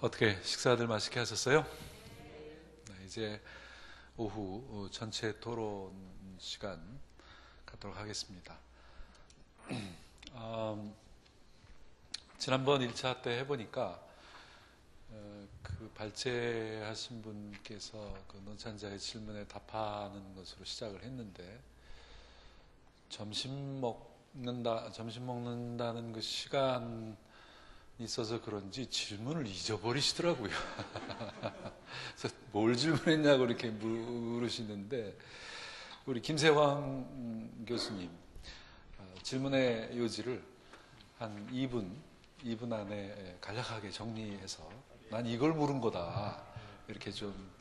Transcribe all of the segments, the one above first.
어떻게 식사들 맛있게 하셨어요? 네, 이제 오후 전체 토론 시간 갖도록 하겠습니다. 지난번 1차 때 해보니까 그 발제하신 분께서 그 논찬자의 질문에 답하는 것으로 시작을 했는데 점심 먹는다는 그 시간 있어서 그런지 질문을 잊어버리시더라고요. 그래서 뭘 질문했냐고 이렇게 물으시는데 우리 김세황 교수님 질문의 요지를 한 2분 안에 간략하게 정리해서 난 이걸 물은 거다 이렇게 좀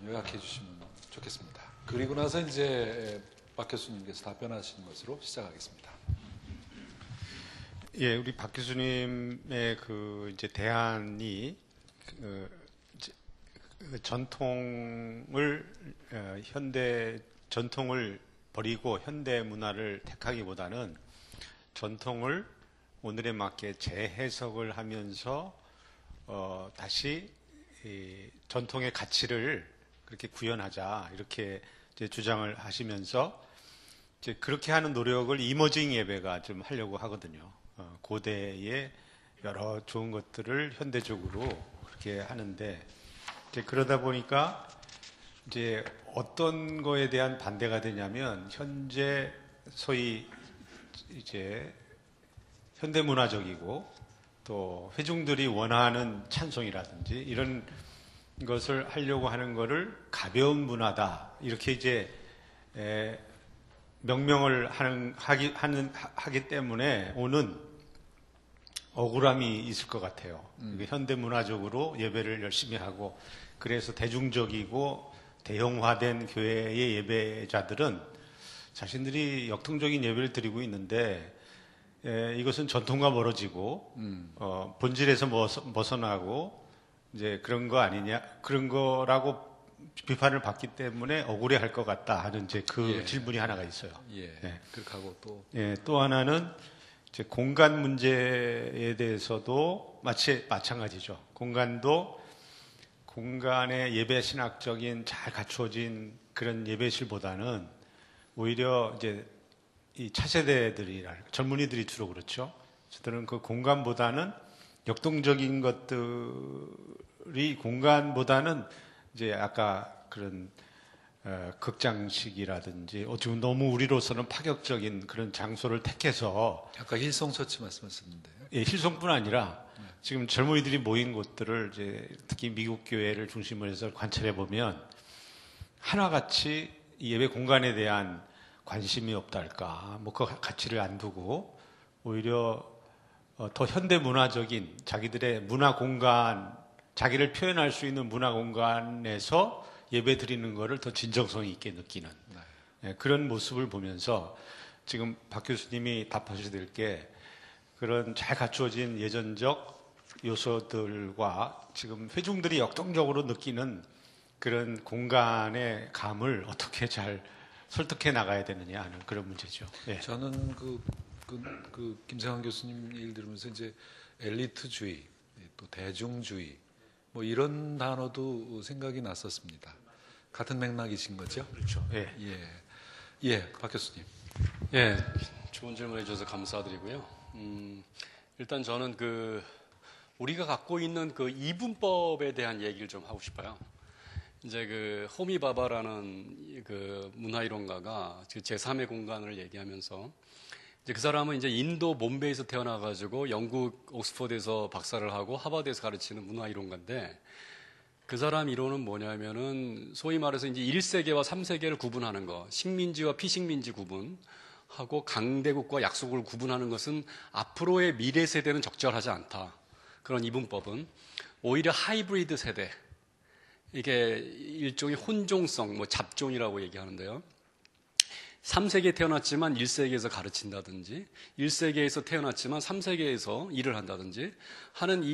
요약해 주시면 좋겠습니다. 그리고 나서 이제 박 교수님께서 답변하시는 것으로 시작하겠습니다. 예, 우리 박 교수님의 그 이제 대안이 전통을 버리고 현대 문화를 택하기보다는 전통을 오늘에 맞게 재해석을 하면서 다시 이 전통의 가치를 그렇게 구현하자 이렇게 이제 주장을 하시면서 이제 그렇게 하는 노력을 이머징 예배가 좀 하려고 하거든요. 고대의 여러 좋은 것들을 현대적으로 그렇게 하는데 이제 그러다 보니까 이제 어떤 거에 대한 반대가 되냐면 현재 소위 이제 현대문화적이고 또 회중들이 원하는 찬송이라든지 이런 것을 하려고 하는 거를 가벼운 문화다 이렇게 이제 명명을 하기 때문에 오는 억울함이 있을 것 같아요. 현대문화적으로 예배를 열심히 하고 그래서 대중적이고 대형화된 교회의 예배자들은 자신들이 역동적인 예배를 드리고 있는데 이것은 전통과 멀어지고 본질에서 벗어나고 이제 그런 거 아니냐 그런 거라고 비판을 받기 때문에 억울해할 것 같다 하는 이제 그 질문이 하나가 있어요. 그렇게 하고 또 또 하나는 이제 공간 문제에 대해서도 마찬가지죠. 공간의 예배 신학적인 잘 갖추어진 그런 예배실보다는 오히려 이제 이 차세대들이랄 젊은이들이 주로 그렇죠. 저들은 그 공간보다는 역동적인 것들이 공간보다는 이제 아까 그런 극장식이라든지 어쩌면 너무 우리로서는 파격적인 그런 장소를 택해서 아까 힐송처치 말씀하셨는데요. 예, 힐송뿐 아니라 지금 젊은이들이 모인 곳들을 이제 특히 미국 교회를 중심으로 해서 관찰해 보면 하나같이 예배 공간에 대한 관심이 없달까, 뭐 그 가치를 안 두고 오히려 더 현대 문화적인 자기들의 문화 공간, 자기를 표현할 수 있는 문화 공간에서 예배 드리는 것을 더 진정성 있게 느끼는 그런 모습을 보면서 지금 박 교수님이 답하셔야 될 게 그런 잘 갖추어진 예전적 요소들과 지금 회중들이 역동적으로 느끼는 그런 공간의 감을 어떻게 잘 설득해 나가야 되느냐 하는 그런 문제죠. 저는 김세환 교수님 얘기를 들으면서 이제 엘리트주의, 또 대중주의 뭐 이런 단어도 생각이 났었습니다. 같은 맥락이신 거죠? 그렇죠. 박 교수님. 좋은 질문해 주셔서 감사드리고요. 일단 저는 우리가 갖고 있는 그 이분법에 대한 얘기를 좀 하고 싶어요. 이제 호미 바바라는 그 문화이론가가 제3의 공간을 얘기하면서 이제 그 사람은 이제 인도 봄베이에서 태어나가지고 영국 옥스퍼드에서 박사를 하고 하버드에서 가르치는 문화이론가인데 그 사람 이론은 뭐냐면은 소위 말해서 이제 1세계와 3세계를 구분하는 거, 식민지와 피식민지 구분하고 강대국과 약소국을 구분하는 것은 앞으로의 미래 세대는 적절하지 않다. 그런 이분법은 오히려 하이브리드 세대, 이게 일종의 혼종성, 뭐 잡종이라고 얘기하는데요. 3세기에 태어났지만 1세기에서 가르친다든지 1세기에서 태어났지만 3세기에서 일을 한다든지 하는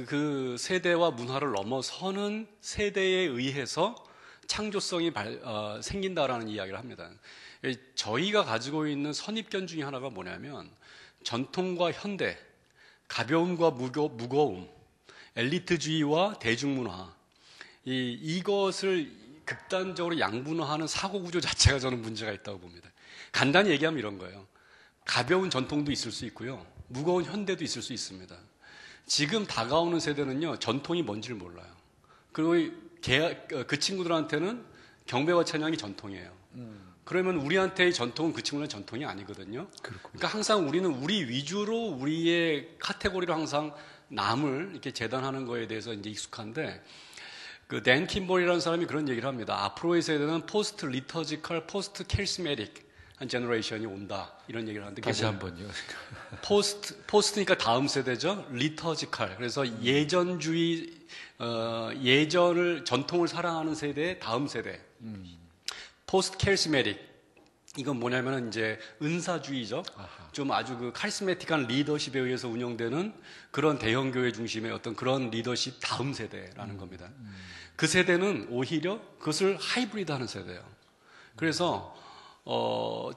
그 세대와 문화를 넘어서는 세대에 의해서 창조성이 생긴다라는 이야기를 합니다. 저희가 가지고 있는 선입견 중에 하나가 뭐냐면 전통과 현대, 가벼움과 무거움, 엘리트주의와 대중문화 이것을 극단적으로 양분화하는 사고 구조 자체가 저는 문제가 있다고 봅니다. 간단히 얘기하면 이런 거예요. 가벼운 전통도 있을 수 있고요. 무거운 현대도 있을 수 있습니다. 지금 다가오는 세대는요. 전통이 뭔지를 몰라요. 그리고 그 친구들한테는 경배와 찬양이 전통이에요. 그러면 우리한테의 전통은 그 친구는 전통이 아니거든요. 그러니까 항상 우리는 우리 위주로 우리의 카테고리로 항상 남을 이렇게 재단하는 거에 대해서 이제 익숙한데 그 댄 킴볼이라는 사람이 그런 얘기를 합니다. 앞으로의 세대는 포스트 리터지컬, 포스트 캐리스메틱 한 제너레이션이 온다. 이런 얘기를 하는데 다시 한번요. 포스트니까 다음 세대죠. 리터지컬. 그래서 예전주의 예전을 전통을 사랑하는 세대의 다음 세대. 포스트 캐리스메틱. 이건 뭐냐면은 이제 은사주의죠. 좀 아주 그 카리스메틱한 리더십에 의해서 운영되는 그런 대형 교회 중심의 어떤 그런 리더십 다음 세대라는 겁니다. 그 세대는 오히려 그것을 하이브리드하는 세대예요. 그래서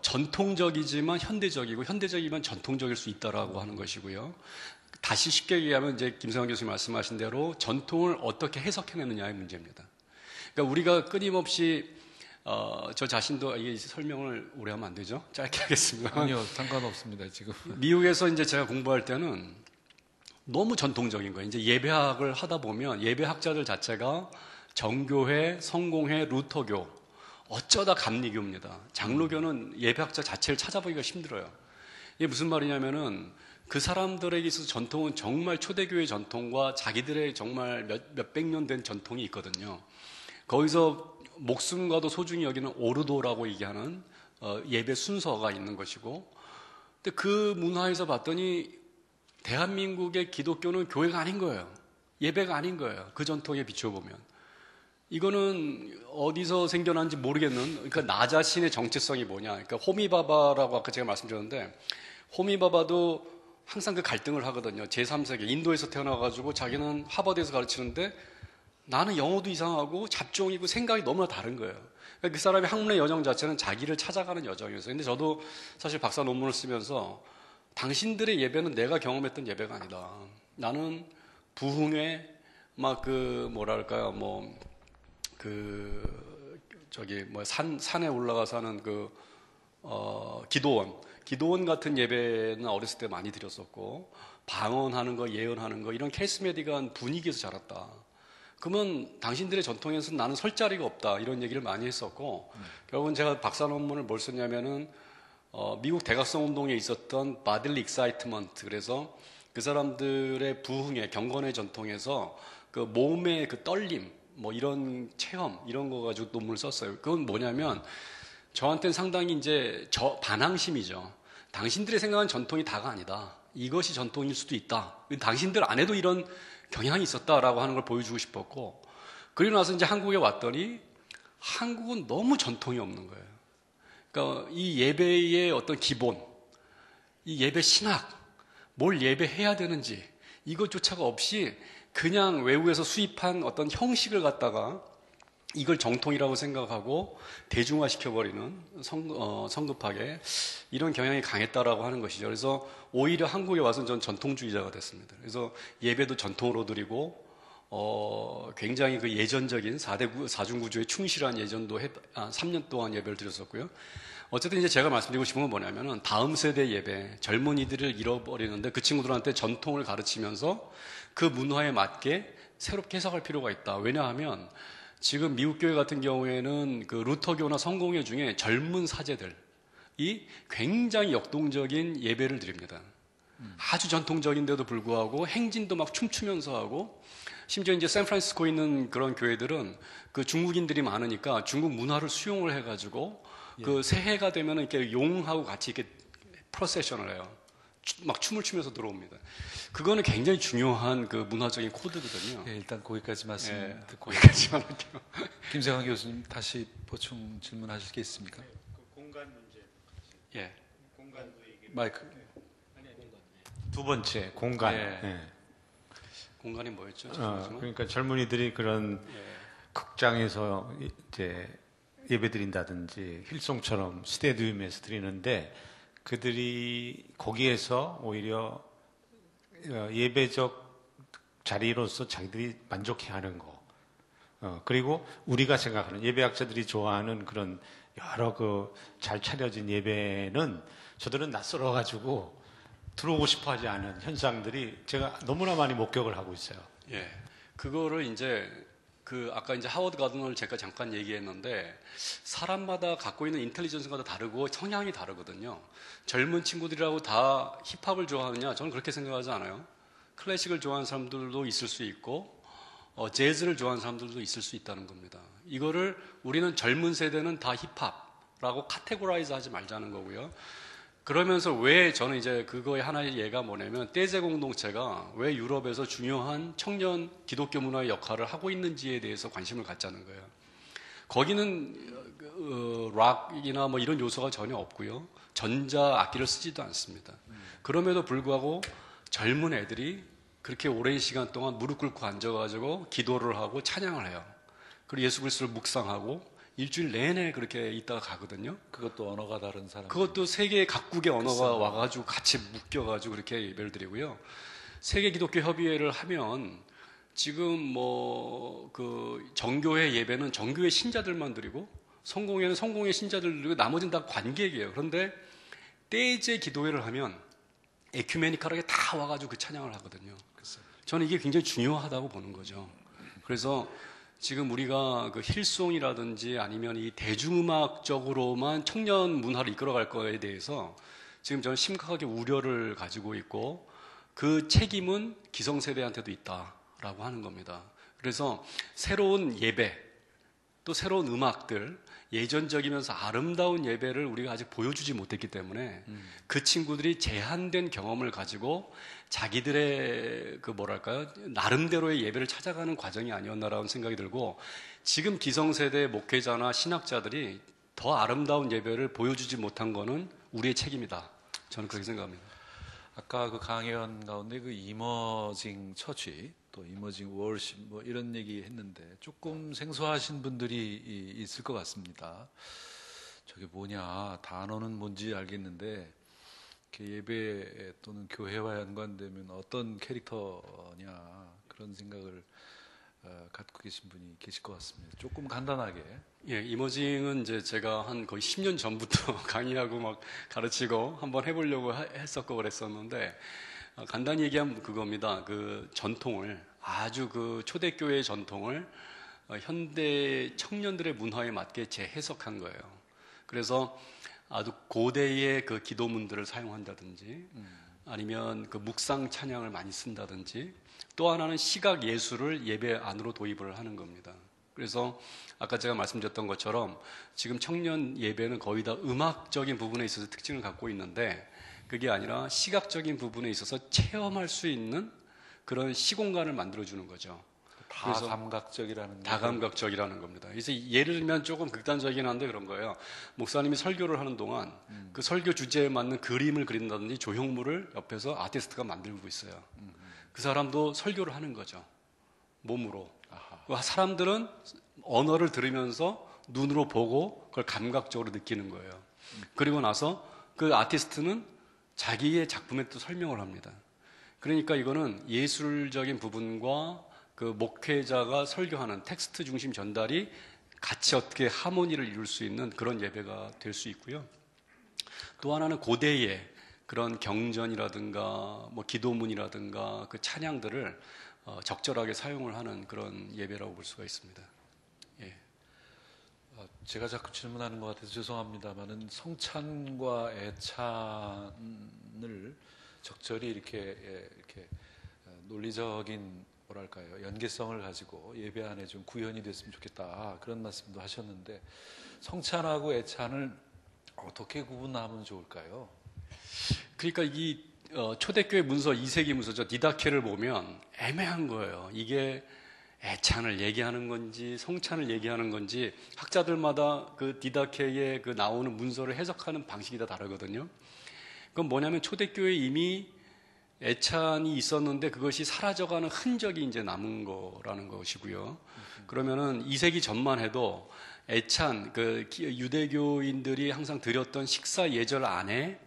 전통적이지만 현대적이고 현대적이면 전통적일 수 있다라고 하는 것이고요. 다시 쉽게 얘기하면 이제 김성환 교수님 말씀하신 대로 전통을 어떻게 해석해내느냐의 문제입니다. 그러니까 우리가 끊임없이 저 자신도 이 설명을 오래 하면 안 되죠? 짧게 하겠습니다. 아니요, 상관없습니다, 지금. 미국에서 이제 제가 공부할 때는 너무 전통적인 거예요. 이제 예배학을 하다 보면 예배학자들 자체가 정교회, 성공회, 루터교, 어쩌다 감리교입니다. 장로교는 예배학자 자체를 찾아보기가 힘들어요. 이게 무슨 말이냐면은 그 사람들에게 있어서 전통은 정말 초대교회 전통과 자기들의 정말 몇백 년 된 전통이 있거든요. 거기서 목숨과도 소중히 여기는 오르도라고 얘기하는 예배 순서가 있는 것이고, 근데 그 문화에서 봤더니 대한민국의 기독교는 교회가 아닌 거예요. 예배가 아닌 거예요. 그 전통에 비춰보면. 이거는 어디서 생겨난지 모르겠는, 그러니까 나 자신의 정체성이 뭐냐. 그러니까 호미바바라고 아까 제가 말씀드렸는데, 호미바바도 항상 그 갈등을 하거든요. 제3세계, 인도에서 태어나가지고 자기는 하버드에서 가르치는데 나는 영어도 이상하고 잡종이고 생각이 너무나 다른 거예요. 그러니까 그 사람의 학문의 여정 자체는 자기를 찾아가는 여정이었어요. 근데 저도 사실 박사 논문을 쓰면서 당신들의 예배는 내가 경험했던 예배가 아니다. 나는 부흥회, 산에 올라가서 하는 기도원 같은 예배는 어렸을 때 많이 드렸었고, 방언하는 거, 예언하는 거, 이런 캐리스메틱한 분위기에서 자랐다. 그러면 당신들의 전통에서 나는 설 자리가 없다. 이런 얘기를 많이 했었고, 결국은 제가 박사 논문을 뭘 썼냐면은, 미국 대각성 운동에 있었던 바딜리 익사이트먼트. 그래서 그 사람들의 부흥의 경건의 전통에서 그 몸의 그 떨림, 이런 체험, 이런 거 가지고 논문을 썼어요. 그건 뭐냐면, 저한테는 상당히 이제 반항심이죠. 당신들의 생각은 전통이 다가 아니다. 이것이 전통일 수도 있다. 당신들 안에도 이런 경향이 있었다라고 하는 걸 보여주고 싶었고, 그리고 나서 이제 한국에 왔더니 한국은 너무 전통이 없는 거예요. 그러니까 이 예배의 어떤 기본, 이 예배 신학, 뭘 예배해야 되는지 이것조차가 없이 그냥 외국에서 수입한 어떤 형식을 갖다가 이걸 정통이라고 생각하고 대중화시켜버리는 성급하게 이런 경향이 강했다라고 하는 것이죠. 그래서 오히려 한국에 와서 전 전통주의자가 됐습니다. 그래서 예배도 전통으로 드리고 굉장히 그 예전적인 4중구조에 충실한 예전도 3년 동안 예배를 드렸었고요. 어쨌든 이제 제가 말씀드리고 싶은 건 뭐냐면은 다음 세대 예배, 젊은이들을 잃어버리는데 그 친구들한테 전통을 가르치면서 그 문화에 맞게 새롭게 해석할 필요가 있다. 왜냐하면 지금 미국 교회 같은 경우에는 그 루터교나 성공회 중에 젊은 사제들이 굉장히 역동적인 예배를 드립니다. 아주 전통적인데도 불구하고 행진도 막 춤추면서 하고, 심지어 이제 샌프란시스코에 있는 그런 교회들은 그 중국인들이 많으니까 중국 문화를 수용을 해가지고 그 새해가 되면 이렇게 용하고 같이 이렇게 프로세션을 해요. 막 춤을 추면서 들어옵니다. 그거는 굉장히 중요한 그 문화적인 코드거든요. 예, 일단 거기까지 말씀 듣고 거기까지만 할게요. 김성환 교수님 다시 보충 질문하실 게 있습니까? 공간 문제. 예. 공간도 얘기. 마이크. 두 번째 공간. 예. 예. 공간이 뭐였죠? 그러니까 젊은이들이 그런 극장에서 이제 예배드린다든지 힐송처럼 스테디움에서 드리는데 그들이 거기에서 오히려 예배적 자리로서 자기들이 만족해하는 거. 그리고 우리가 생각하는 예배학자들이 좋아하는 그런 여러 그 잘 차려진 예배는 저들은 낯설어가지고 들어오고 싶어하지 않은 현상들이 제가 너무나 많이 목격을 하고 있어요. 예, 그거를 이제 아까 이제 하워드 가든을 제가 잠깐 얘기했는데 사람마다 갖고 있는 인텔리전스가 다 다르고 성향이 다르거든요. 젊은 친구들이라고 다 힙합을 좋아하느냐? 저는 그렇게 생각하지 않아요. 클래식을 좋아하는 사람들도 있을 수 있고 재즈를 좋아하는 사람들도 있을 수 있다는 겁니다. 이거를 우리는 젊은 세대는 다 힙합라고 카테고라이즈 하지 말자는 거고요. 그러면서 왜 저는 이제 그거의 하나의 예가 뭐냐면 떼제 공동체가 왜 유럽에서 중요한 청년 기독교 문화의 역할을 하고 있는지에 대해서 관심을 갖자는 거예요. 거기는 락이나 뭐 이런 요소가 전혀 없고요. 전자 악기를 쓰지도 않습니다. 그럼에도 불구하고 젊은 애들이 그렇게 오랜 시간 동안 무릎 꿇고 앉아가지고 기도를 하고 찬양을 해요. 그리고 예수 그리스도를 묵상하고 일주일 내내 그렇게 있다가 가거든요. 그것도 언어가 다른 사람. 그것도 세계 각국의 언어가 와가지고 같이 묶여가지고 그렇게 예배를 드리고요. 세계 기독교 협의회를 하면 지금 그 정교회 예배는 정교회 신자들만 드리고 성공회는 성공회 신자들 드리고 나머지는 다 관객이에요. 그런데 떼제 기도회를 하면 에큐메니컬하게 다 와가지고 그 찬양을 하거든요. 저는 이게 굉장히 중요하다고 보는 거죠. 그래서 지금 우리가 그 힐송이라든지 아니면 이 대중음악적으로만 청년 문화를 이끌어갈 거에 대해서 지금 저는 심각하게 우려를 가지고 있고 그 책임은 기성세대한테도 있다라고 하는 겁니다. 그래서 새로운 예배 또 새로운 음악들 예전적이면서 아름다운 예배를 우리가 아직 보여주지 못했기 때문에 그 친구들이 제한된 경험을 가지고 자기들의 그 뭐랄까요 나름대로의 예배를 찾아가는 과정이 아니었나라는 생각이 들고 지금 기성세대 목회자나 신학자들이 더 아름다운 예배를 보여주지 못한 거는 우리의 책임이다. 저는 그렇게 생각합니다. 아까 그 강연 가운데 그 이머징 처치 또 이머징 월십 뭐 이런 얘기 했는데 조금 생소하신 분들이 있을 것 같습니다. 저게 뭐냐 단어는 뭔지 알겠는데 예배 또는 교회와 연관되면 어떤 캐릭터냐 그런 생각을 갖고 계신 분이 계실 것 같습니다. 조금 간단하게. 예, 이머징은 이제 제가 한 거의 10년 전부터 강의하고 막 가르치고 한번 해보려고 했었고 그랬었는데 간단히 얘기하면 그겁니다. 그 전통을 아주 그 초대교회의 전통을 현대 청년들의 문화에 맞게 재해석한 거예요. 그래서 아주 고대의 그 기도문들을 사용한다든지 아니면 그 묵상 찬양을 많이 쓴다든지 또 하나는 시각 예술을 예배 안으로 도입을 하는 겁니다. 그래서 아까 제가 말씀드렸던 것처럼 지금 청년 예배는 거의 다 음악적인 부분에 있어서 특징을 갖고 있는데 그게 아니라 시각적인 부분에 있어서 체험할 수 있는 그런 시공간을 만들어주는 거죠. 다감각적이라는 겁니다. 그래서 예를 들면 조금 극단적이긴 한데 그런 거예요. 목사님이 설교를 하는 동안 그 설교 주제에 맞는 그림을 그린다든지 조형물을 옆에서 아티스트가 만들고 있어요. 그 사람도 설교를 하는 거죠. 몸으로. 사람들은 언어를 들으면서 눈으로 보고 그걸 감각적으로 느끼는 거예요. 그리고 나서 그 아티스트는 자기의 작품에 또 설명을 합니다. 그러니까 이거는 예술적인 부분과 그 목회자가 설교하는 텍스트 중심 전달이 같이 어떻게 하모니를 이룰 수 있는 그런 예배가 될 수 있고요. 또 하나는 고대의 그런 경전이라든가 뭐 기도문이라든가 그 찬양들을 적절하게 사용을 하는 그런 예배라고 볼 수가 있습니다. 예. 제가 자꾸 질문하는 것 같아서 죄송합니다만은 성찬과 애찬을 적절히 이렇게 논리적인 뭐랄까요 연계성을 가지고 예배 안에 좀 구현이 됐으면 좋겠다 그런 말씀도 하셨는데 성찬하고 애찬을 어떻게 구분하면 좋을까요? 그러니까 이 초대교회 문서 2세기 문서죠. 디다케를 보면 애매한 거예요. 이게 애찬을 얘기하는 건지 성찬을 얘기하는 건지 학자들마다 그 디다케에 그 나오는 문서를 해석하는 방식이 다 다르거든요. 그건 뭐냐면 초대교회에 이미 애찬이 있었는데 그것이 사라져가는 흔적이 이제 남은 거라는 것이고요. 그러면은 2세기 전만 해도 애찬, 그 유대교인들이 항상 드렸던 식사 예절 안에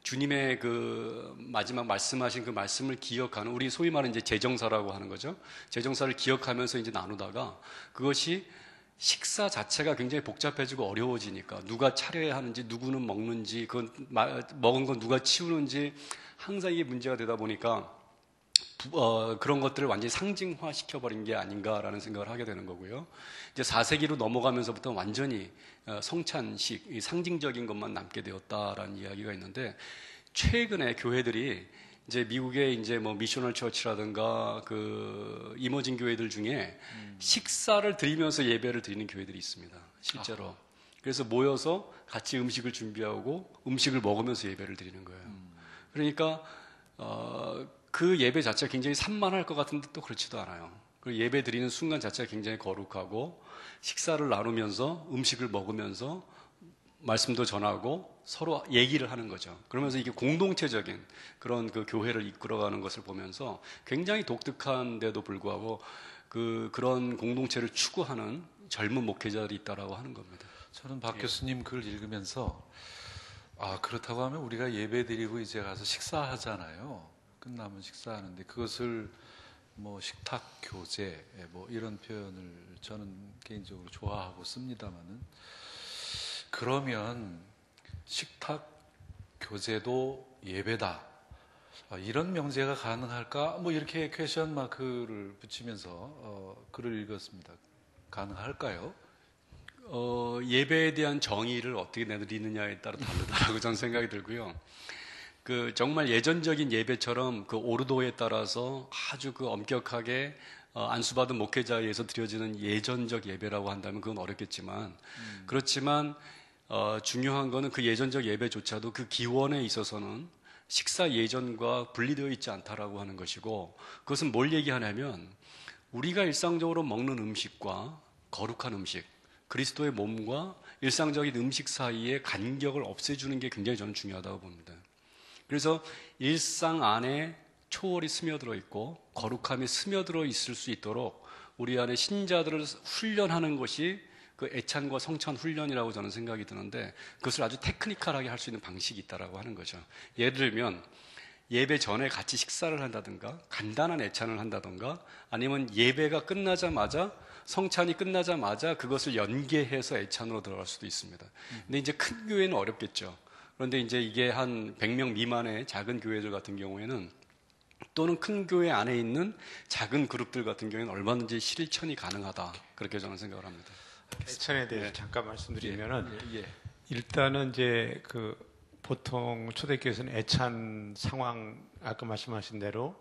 주님의 그 마지막 말씀하신 그 말씀을 기억하는, 우리 소위 말하는 이제 제정사라고 하는 거죠. 제정사를 기억하면서 이제 나누다가 그것이 식사 자체가 굉장히 복잡해지고 어려워지니까 누가 차려야 하는지, 누구는 먹는지, 먹은 건 누가 치우는지 항상 이게 문제가 되다 보니까 그런 것들을 완전히 상징화 시켜버린 게 아닌가라는 생각을 하게 되는 거고요. 이제 4세기로 넘어가면서부터 완전히 성찬식, 이 상징적인 것만 남게 되었다라는 이야기가 있는데, 최근에 교회들이 이제 미국의 이제 뭐 미셔널 처치라든가 그 이머징 교회들 중에 식사를 드리면서 예배를 드리는 교회들이 있습니다. 실제로. 그래서 모여서 같이 음식을 준비하고 음식을 먹으면서 예배를 드리는 거예요. 그러니까 그 예배 자체가 굉장히 산만할 것 같은데 또 그렇지도 않아요. 그리고 예배 드리는 순간 자체가 굉장히 거룩하고, 식사를 나누면서 음식을 먹으면서 말씀도 전하고 서로 얘기를 하는 거죠. 그러면서 이게 공동체적인 그런 그 교회를 이끌어가는 것을 보면서 굉장히 독특한데도 불구하고 그런 공동체를 추구하는 젊은 목회자들이 있다라고 하는 겁니다. 저는 박 교수님 글 읽으면서 그렇다고 하면 우리가 예배 드리고 이제 가서 식사하잖아요. 끝나면 식사하는데 그것을 뭐 식탁 교제 뭐 이런 표현을 저는 개인적으로 좋아하고 씁니다만은, 그러면 식탁 교제도 예배다, 이런 명제가 가능할까? 뭐 이렇게 퀘션 마크를 붙이면서 글을 읽었습니다. 가능할까요? 예배에 대한 정의를 어떻게 내리느냐에 따라 다르다고 저는 생각이 들고요. 정말 예전적인 예배처럼 그 오르도에 따라서 아주 그 엄격하게 안수받은 목회자에 의해서 드려지는 예전적 예배라고 한다면 그건 어렵겠지만, 그렇지만 중요한 거는 그 예전적 예배조차도 그 기원에 있어서는 식사 예전과 분리되어 있지 않다라고 하는 것이고, 그것은 뭘 얘기하냐면 우리가 일상적으로 먹는 음식과 거룩한 음식, 그리스도의 몸과 일상적인 음식 사이의 간격을 없애주는 게 굉장히 저는 중요하다고 봅니다. 그래서 일상 안에 초월이 스며들어 있고 거룩함이 스며들어 있을 수 있도록 우리 안에 신자들을 훈련하는 것이 그 애찬과 성찬 훈련이라고 저는 생각이 드는데, 그것을 아주 테크니컬하게 할 수 있는 방식이 있다라고 하는 거죠. 예를 들면 예배 전에 같이 식사를 한다든가 간단한 애찬을 한다든가, 아니면 예배가 끝나자마자, 성찬이 끝나자마자 그것을 연계해서 애찬으로 들어갈 수도 있습니다. 근데 이제 큰 교회는 어렵겠죠. 그런데 이제 이게 한 100명 미만의 작은 교회들 같은 경우에는, 또는 큰 교회 안에 있는 작은 그룹들 같은 경우에는 얼마든지 실천이 가능하다, 그렇게 저는 생각을 합니다. 애찬에 대해서 잠깐 말씀드리면은, 예. 일단은 이제 보통 초대교회에서는 애찬 상황, 아까 말씀하신 대로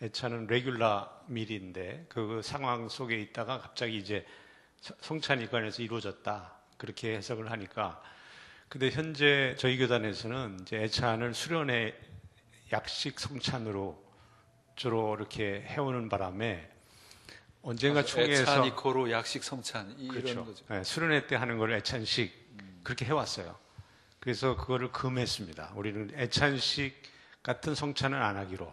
애찬은 레귤라 밀인데 그 상황 속에 있다가 갑자기 이제 성찬이관에서 이루어졌다, 그렇게 해석을 하니까. 근데 현재 저희 교단에서는 이제 애찬을 수련회 약식 성찬으로 주로 이렇게 해오는 바람에, 언젠가 총회에서 애찬이코로 약식 성찬 이런 그렇죠. 거죠. 네, 수련회 때 하는 걸 애찬식 그렇게 해왔어요. 그래서 그거를 금했습니다. 우리는 애찬식 같은 성찬은 안 하기로.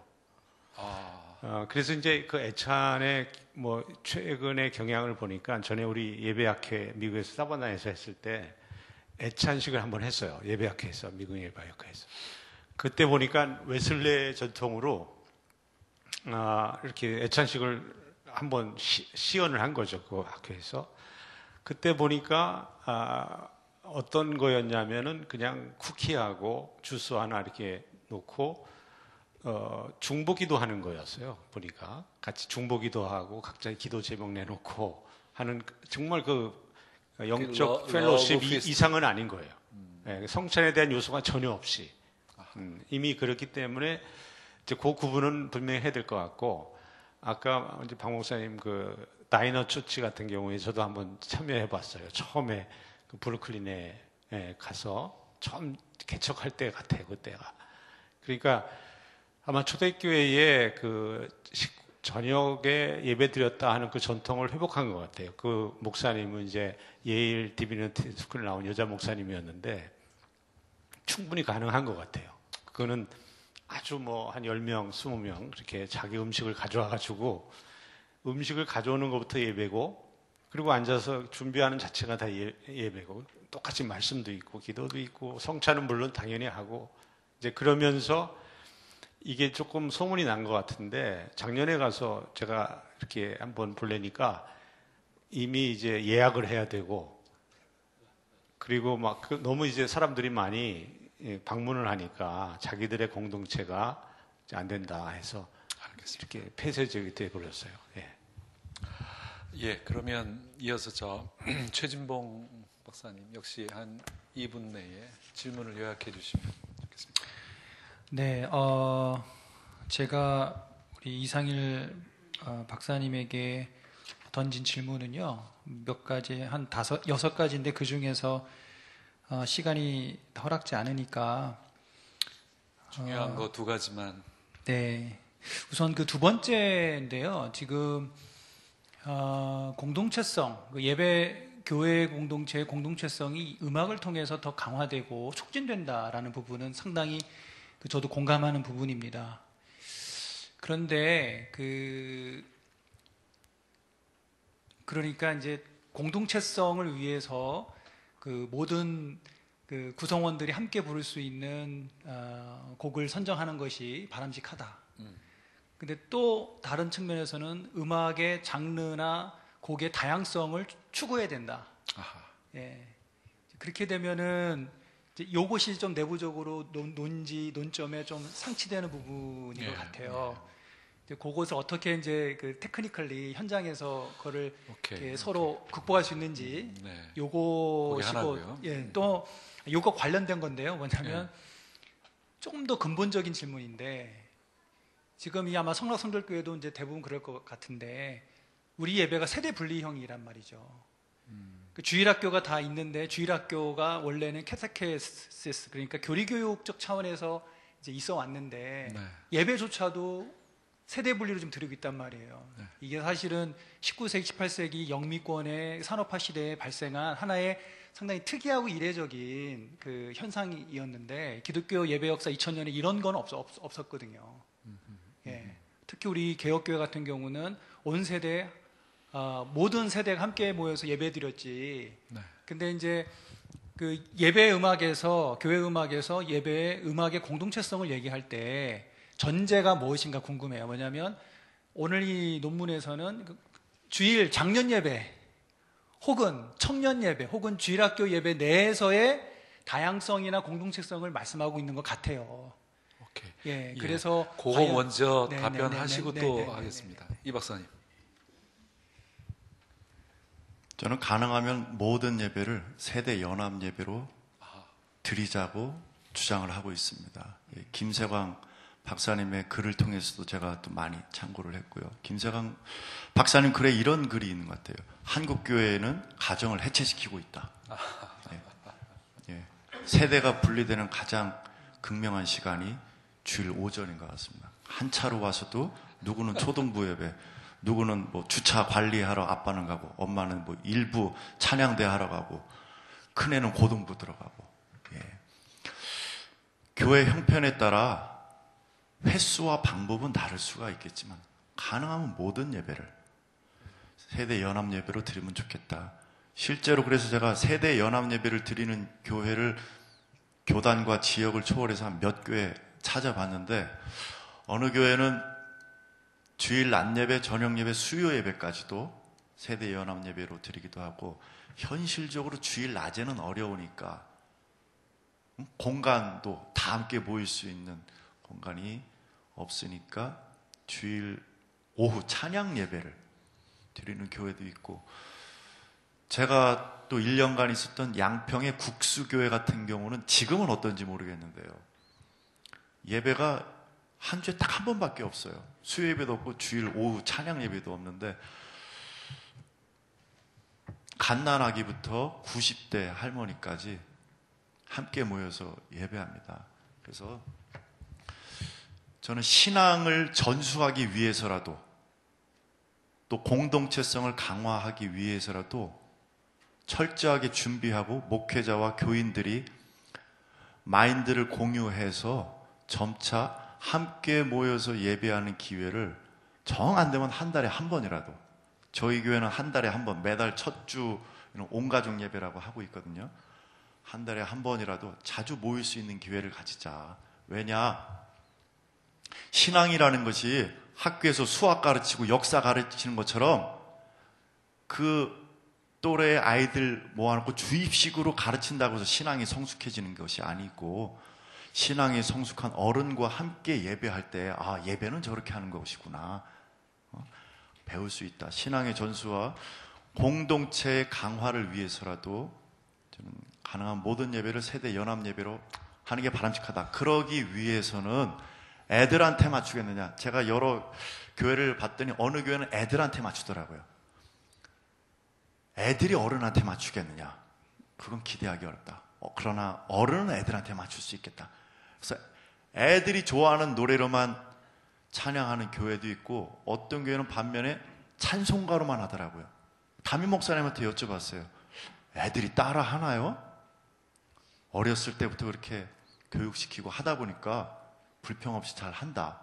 그래서 이제 그 애찬의 뭐 최근의 경향을 보니까, 전에 우리 예배학회 미국에서 사바나에서 했을 때 애찬식을 한번 했어요. 예배학회에서, 미국 예배학회에서. 그때 보니까 웨슬레 전통으로 이렇게 애찬식을 한번 시연을 한 거죠. 그 학교에서. 그때 보니까 어떤 거였냐면은 그냥 쿠키하고 주스 하나 이렇게 놓고 중보기도 하는 거였어요. 보니까 같이 중보기도 하고 각자의 기도 제목 내놓고 하는, 정말 영적 펠로십 이상은 아닌 거예요. 네, 성찬에 대한 요소가 전혀 없이 이미 그렇기 때문에 이제 그 구분은 분명히 해야 될 것 같고, 아까 이제 박 목사님 다이너 처치 같은 경우에 저도 한번 참여해 봤어요. 처음에 브루클린에 가서 처음 개척할 때 같아요, 그때가. 그러니까 아마 초대교회에 저녁에 예배 드렸다 하는 그 전통을 회복한 것 같아요. 그 목사님은 이제 예일 디비니티 스쿨 나온 여자 목사님이었는데 충분히 가능한 것 같아요. 그거는 아주 한 10명, 20명 그렇게 자기 음식을 가져와가지고 음식을 가져오는 것부터 예배고, 그리고 앉아서 준비하는 자체가 다 예배고, 똑같이 말씀도 있고 기도도 있고 성찬은 물론 당연히 하고 이제 그러면서 이게 조금 소문이 난 것 같은데 작년에 가서 제가 이렇게 한번 보려니까 이미 이제 예약을 해야 되고 그리고 막 너무 이제 사람들이 많이 방문을 하니까 자기들의 공동체가 이제 안 된다 해서 알겠습니다. 이렇게 폐쇄적이 돼 버렸어요. 예. 예, 그러면 이어서 저 최진봉 박사님 역시 한 2분 내에 질문을 요약해 주시면 좋겠습니다. 네, 제가 우리 이상일 박사님에게 던진 질문은요, 몇 가지, 한 6가지인데 그 중에서 시간이 허락지 않으니까. 중요한 거 2가지만. 네. 우선 그 2번째인데요, 지금, 공동체성, 예배 교회 공동체의 공동체성이 음악을 통해서 더 강화되고 촉진된다라는 부분은 상당히 저도 공감하는 부분입니다. 그런데 그러니까 이제 공동체성을 위해서 그 모든 그 구성원들이 함께 부를 수 있는 곡을 선정하는 것이 바람직하다. 근데 또 다른 측면에서는 음악의 장르나 곡의 다양성을 추구해야 된다. 아하. 예. 그렇게 되면은 이제 요것이 좀 내부적으로 논점에 좀 상치되는 부분인 것 같아요. 이제 그것을 어떻게 이제 그 테크니컬리 현장에서 그거를 이렇게 서로 극복할 수 있는지 그게 요것이고 하나고요. 예, 또 요거 관련된 건데요. 뭐냐면 조금 더 근본적인 질문인데 지금 이 아마 성락성결교회도 이제 대부분 그럴 것 같은데 우리 예배가 세대 분리형이란 말이죠. 그 주일학교가 다 있는데 주일학교가 원래는 캐테케시스 그러니까 교리교육적 차원에서 이제 있어 왔는데 예배조차도 세대 분리로 좀 들이고 있단 말이에요. 이게 사실은 19세기, 18세기 영미권의 산업화 시대에 발생한 하나의 상당히 특이하고 이례적인 그 현상이었는데 기독교 예배 역사 2000년에 이런 건 없었거든요. 예. 특히 우리 개혁교회 같은 경우는 온 세대 모든 세대가 함께 모여서 예배드렸지. 근데 이제 그 예배 음악에서 교회 음악에서 예배 음악의 공동체성을 얘기할 때 전제가 무엇인가 궁금해요. 뭐냐면 오늘 이 논문에서는 주일 장년 예배 혹은 청년 예배 혹은 주일학교 예배 내에서의 다양성이나 공동체성을 말씀하고 있는 것 같아요. 오케이. 예, 그래서 그거 먼저 네, 답변하시고 네, 또 네, 네, 하겠습니다. 네, 네. 이 박사님. 저는 가능하면 모든 예배를 세대 연합 예배로 드리자고 주장을 하고 있습니다. 김세광 박사님의 글을 통해서도 제가 또 많이 참고를 했고요. 김세광 박사님 글에 이런 글이 있는 것 같아요. 한국 교회는 가정을 해체시키고 있다. 세대가 분리되는 가장 극명한 시간이 주일 오전인 것 같습니다. 한 차로 와서도 누구는 초등부 예배, 누구는 뭐 주차 관리하러 아빠는 가고, 엄마는 뭐 일부 찬양대 하러 가고, 큰애는 고등부 들어가고. 교회 형편에 따라 횟수와 방법은 다를 수가 있겠지만 가능하면 모든 예배를 세대 연합 예배로 드리면 좋겠다. 실제로 그래서 제가 세대 연합 예배를 드리는 교회를 교단과 지역을 초월해서 한 몇 교회 찾아봤는데 어느 교회는 주일 낮 예배, 저녁 예배, 수요 예배까지도 세대 연합 예배로 드리기도 하고 현실적으로 주일 낮에는 어려우니까 공간도 다 함께 모일 수 있는 공간이 없으니까 주일 오후 찬양 예배를 드리는 교회도 있고 제가 또 1년간 있었던 양평의 국수교회 같은 경우는 지금은 어떤지 모르겠는데요. 예배가 한 주에 딱 한 번밖에 없어요. 수요 예배도 없고 주일 오후 찬양 예배도 없는데 갓난아기부터 90대 할머니까지 함께 모여서 예배합니다. 그래서 저는 신앙을 전수하기 위해서라도 또 공동체성을 강화하기 위해서라도 철저하게 준비하고 목회자와 교인들이 마인드를 공유해서 점차 함께 모여서 예배하는 기회를 정 안 되면 한 달에 한 번이라도 저희 교회는 한 달에 한 번 매달 첫 주 온가족 예배라고 하고 있거든요. 한 달에 한 번이라도 자주 모일 수 있는 기회를 가지자. 왜냐? 신앙이라는 것이 학교에서 수학 가르치고 역사 가르치는 것처럼 그 또래의 아이들 모아놓고 주입식으로 가르친다고 해서 신앙이 성숙해지는 것이 아니고, 신앙이 성숙한 어른과 함께 예배할 때 예배는 저렇게 하는 것이구나 배울 수 있다. 신앙의 전수와 공동체의 강화를 위해서라도 저는 가능한 모든 예배를 세대 연합 예배로 하는 게 바람직하다. 그러기 위해서는 애들한테 맞추겠느냐? 제가 여러 교회를 봤더니 어느 교회는 애들한테 맞추더라고요. 애들이 어른한테 맞추겠느냐? 그건 기대하기 어렵다. 그러나 어른은 애들한테 맞출 수 있겠다. 그래서 애들이 좋아하는 노래로만 찬양하는 교회도 있고, 어떤 교회는 반면에 찬송가로만 하더라고요. 담임 목사님한테 여쭤봤어요. 애들이 따라 하나요? 어렸을 때부터 그렇게 교육시키고 하다 보니까 불평 없이 잘 한다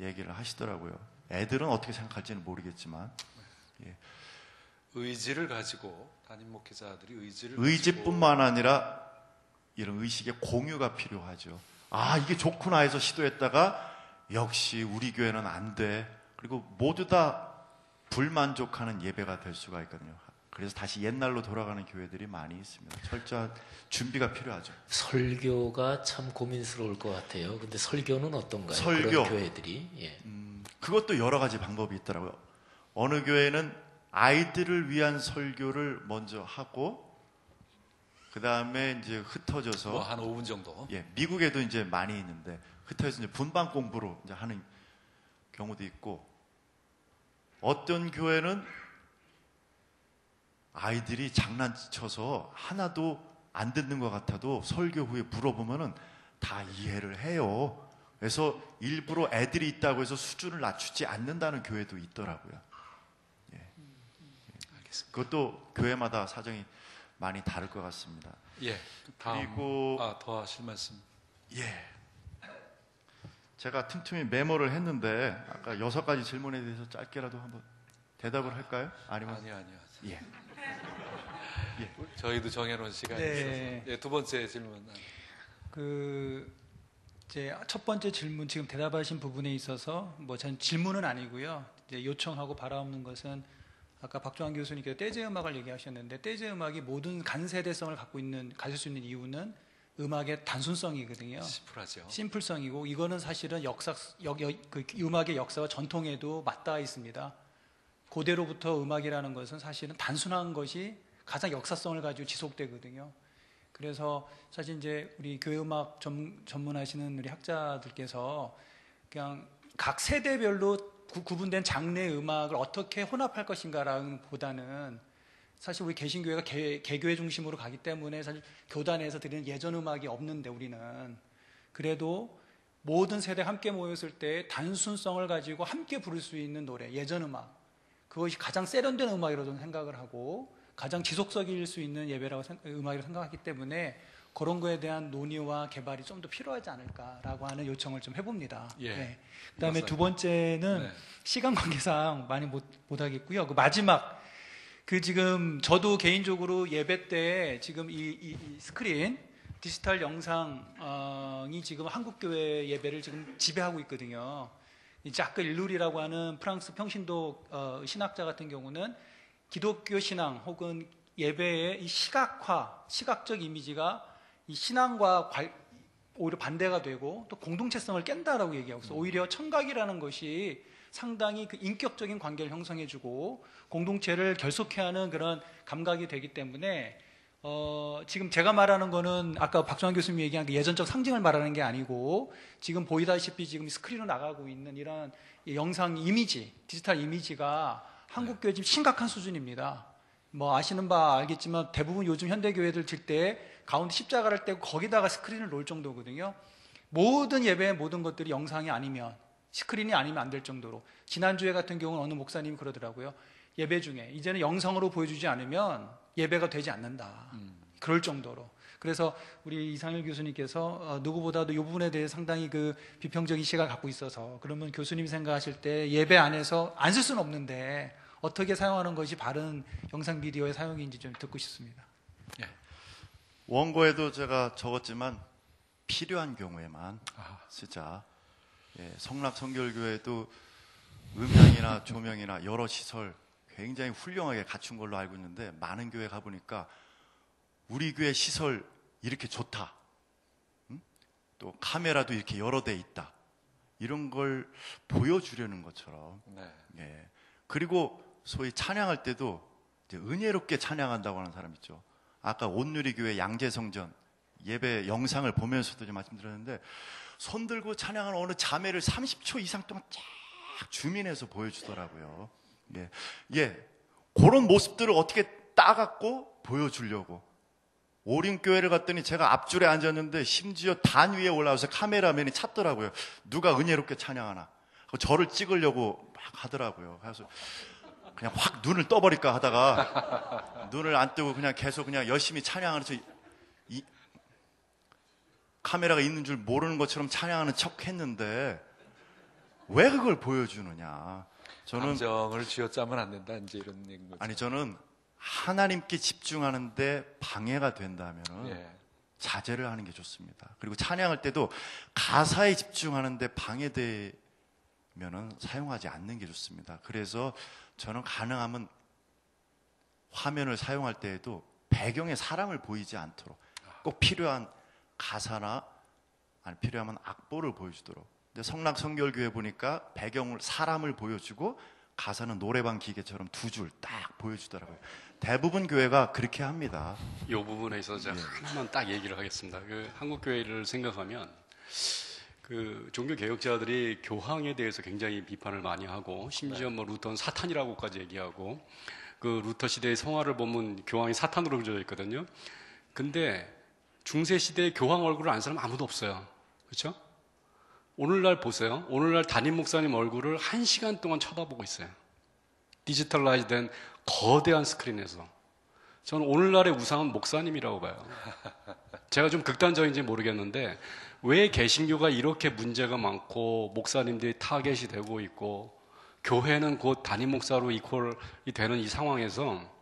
얘기를 하시더라고요. 애들은 어떻게 생각할지는 모르겠지만, 의지를 가지고 담임 목회자들이 의지뿐만 아니라 이런 의식의 공유가 필요하죠. 이게 좋구나 해서 시도했다가 역시 우리 교회는 안 돼. 그리고 모두 다 불만족하는 예배가 될 수가 있거든요. 그래서 다시 옛날로 돌아가는 교회들이 많이 있습니다. 철저한 준비가 필요하죠. 설교가 참 고민스러울 것 같아요. 근데 설교는 어떤가요? 설교. 그런 교회들이. 예. 그것도 여러 가지 방법이 있더라고요. 어느 교회는 아이들을 위한 설교를 먼저 하고, 그 다음에 이제 흩어져서 한 5분 정도. 미국에도 이제 많이 있는데 흩어져서 이제 분반 공부로 이제 하는 경우도 있고, 어떤 교회는 아이들이 장난쳐서 하나도 안 듣는 것 같아도 설교 후에 물어보면은 다 이해를 해요. 그래서 일부러 애들이 있다고 해서 수준을 낮추지 않는다는 교회도 있더라고요. 알겠습니다. 그것도 교회마다 사정이 많이 다를 것 같습니다. 다음. 그리고 더 하실 말씀. 제가 틈틈이 메모를 했는데 아까 6가지 질문에 대해서 짧게라도 한번 대답을 할까요? 아니면 아니요. 저희도 정해놓은 시간이 있어서. 두 번째 질문. 이제 첫 번째 질문 지금 대답하신 부분에 있어서 전 질문은 아니고요. 이제 요청하고 바라옵는 것은, 아까 박종환 교수님께서 떼제 음악을 얘기하셨는데, 떼제 음악이 모든 간세대성을 가질 수 있는 이유는 음악의 단순성이거든요. 심플하죠. 심플성이고, 이거는 사실은 그 음악의 역사와 전통에도 맞닿아 있습니다. 고대로부터 음악이라는 것은 사실은 단순한 것이 가장 역사성을 가지고 지속되거든요. 그래서 사실 이제 우리 교회음악 전문하시는 우리 학자들께서 그냥 각 세대별로 구분된 장르의 음악을 어떻게 혼합할 것인가라는 보다는, 사실 우리 개신교회가 개교회 중심으로 가기 때문에 사실 교단에서 드리는 예전 음악이 없는데, 우리는 그래도 모든 세대가 함께 모였을 때 단순성을 가지고 함께 부를 수 있는 노래, 예전 음악, 그것이 가장 세련된 음악이라고 저는 생각을 하고 가장 지속적일 수 있는 음악이라고 생각하기 때문에 그런 거에 대한 논의와 개발이 좀 더 필요하지 않을까라고 하는 요청을 좀 해봅니다. 그다음에 두 번째는 시간 관계상 많이 못 하겠고요. 그 마지막, 지금 저도 개인적으로 예배 때 지금 이 스크린 디지털 영상이 지금 한국교회 예배를 지금 지배하고 있거든요. 자크 일룰이라고 하는 프랑스 평신도 신학자 같은 경우는 기독교 신앙 혹은 예배의 이 시각적 이미지가 이 신앙과 오히려 반대가 되고 또 공동체성을 깬다라고 얘기하고 있어요. 오히려 청각이라는 것이 상당히 그 인격적인 관계를 형성해주고 공동체를 결속해하는 그런 감각이 되기 때문에 지금 제가 말하는 거는 아까 박종환 교수님이 얘기한 그 예전적 상징을 말하는 게 아니고, 지금 보이다시피 지금 스크린으로 나가고 있는 이런 영상 이미지, 디지털 이미지가 한국교회 지금 심각한 수준입니다. 아시는 바 알겠지만 대부분 요즘 현대교회들 질 때 가운데 십자가를 떼고 거기다가 스크린을 놓을 정도거든요. 모든 예배의 모든 것들이 영상이 아니면, 스크린이 아니면 안 될 정도로. 지난주에 같은 경우는 어느 목사님이 그러더라고요. 예배 중에 이제는 영상으로 보여주지 않으면 예배가 되지 않는다. 그럴 정도로. 그래서 우리 이상일 교수님께서 누구보다도 이 부분에 대해 상당히 그 비평적인 시각을 갖고 있어서, 그러면 교수님이 생각하실 때 예배 안에서 안 쓸 수는 없는데 어떻게 사용하는 것이 바른 영상 비디오의 사용인지 좀 듣고 싶습니다. 원고에도 제가 적었지만 필요한 경우에만 아. 쓰자. 예, 성락성결교회도 음향이나 조명이나 여러 시설 굉장히 훌륭하게 갖춘 걸로 알고 있는데 많은 교회 가보니까 우리 교회 시설 이렇게 좋다. 또 카메라도 이렇게 여러 대 있다. 이런 걸 보여주려는 것처럼. 네. 예. 그리고 소위 찬양할 때도 이제 은혜롭게 찬양한다고 하는 사람 있죠. 아까 온누리교회 양재성전 예배 영상을 보면서도 좀 말씀드렸는데 손 들고 찬양하는 어느 자매를 30초 이상 동안 쫙 줌인해서 보여주더라고요. 예. 예. 그런 모습들을 어떻게 따갖고 보여주려고. 오림교회를 갔더니 제가 앞줄에 앉았는데 심지어 단 위에 올라와서 카메라맨이 찾더라고요. 누가 은혜롭게 찬양하나. 저를 찍으려고 막 하더라고요. 그래서 그냥 확 눈을 떠버릴까 하다가 눈을 안 뜨고 그냥 계속 그냥 열심히 찬양하면서 이 카메라가 있는 줄 모르는 것처럼 찬양하는 척 했는데 왜 그걸 보여주느냐. 저는 감정을 쥐어짜면 안 된다. 이제 이런 얘기인 거죠. 아니 저는 하나님께 집중하는데 방해가 된다면은 예. 자제를 하는 게 좋습니다. 그리고 찬양할 때도 가사에 집중하는데 방해되면은 사용하지 않는 게 좋습니다. 그래서 저는 가능하면 화면을 사용할 때에도 배경에 사람을 보이지 않도록 꼭 필요한 가사나 아니 필요하면 악보를 보여주도록. 근데 성락성결교회 보니까 배경을 사람을 보여주고 가사는 노래방 기계처럼 두 줄 딱 보여주더라고요. 대부분 교회가 그렇게 합니다. 이 부분에 있어서 제가 하나만 딱 얘기를 하겠습니다. 그 한국 교회를 생각하면 그 종교 개혁자들이 교황에 대해서 굉장히 비판을 많이 하고 심지어 뭐 루터는 사탄이라고까지 얘기하고 그 루터 시대의 성화를 보면 교황이 사탄으로 그려져 있거든요. 근데 중세 시대의 교황 얼굴을 아는 사람 아무도 없어요. 그렇죠? 오늘날 보세요. 오늘날 담임 목사님 얼굴을 1시간 동안 쳐다보고 있어요. 디지털라이즈 된 거대한 스크린에서. 저는 오늘날의 우상은 목사님이라고 봐요. 제가 좀 극단적인지 모르겠는데 왜 개신교가 이렇게 문제가 많고 목사님들이 타겟이 되고 있고 교회는 곧 담임 목사로 이퀄이 되는 이 상황에서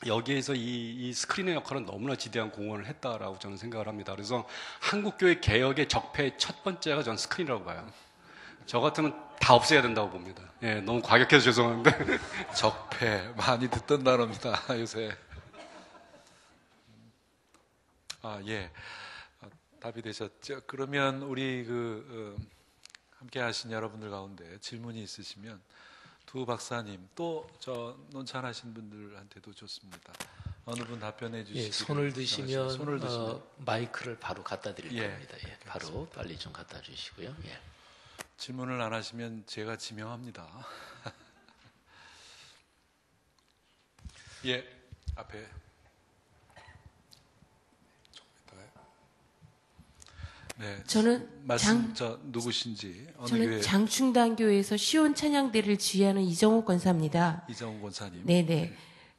여기에서 이 스크린의 역할은 너무나 지대한 공헌을 했다라고 저는 생각을 합니다. 그래서 한국교회 개혁의 적폐의 첫 번째가 전 스크린이라고 봐요. 저 같으면 다 없애야 된다고 봅니다. 예, 너무 과격해서 죄송한데. 적폐 많이 듣던 단어입니다. 요새. 아, 예. 답이 되셨죠? 그러면 우리 함께 하신 여러분들 가운데 질문이 있으시면 두 박사님 또 저 논찬하신 분들한테도 좋습니다. 어느 분 답변해 주시기. 예, 손을 드시면, 손을 드시면 마이크를 바로 갖다 드릴 예, 겁니다. 예, 바로 빨리 좀 갖다 주시고요. 예. 질문을 안 하시면 제가 지명합니다. 예, 앞에. 네, 저는 누구신지 어느 저는 교회 장충단교회에서 시온 찬양대를 지휘하는 이정옥 권사입니다. 이정우 권사님. 네네.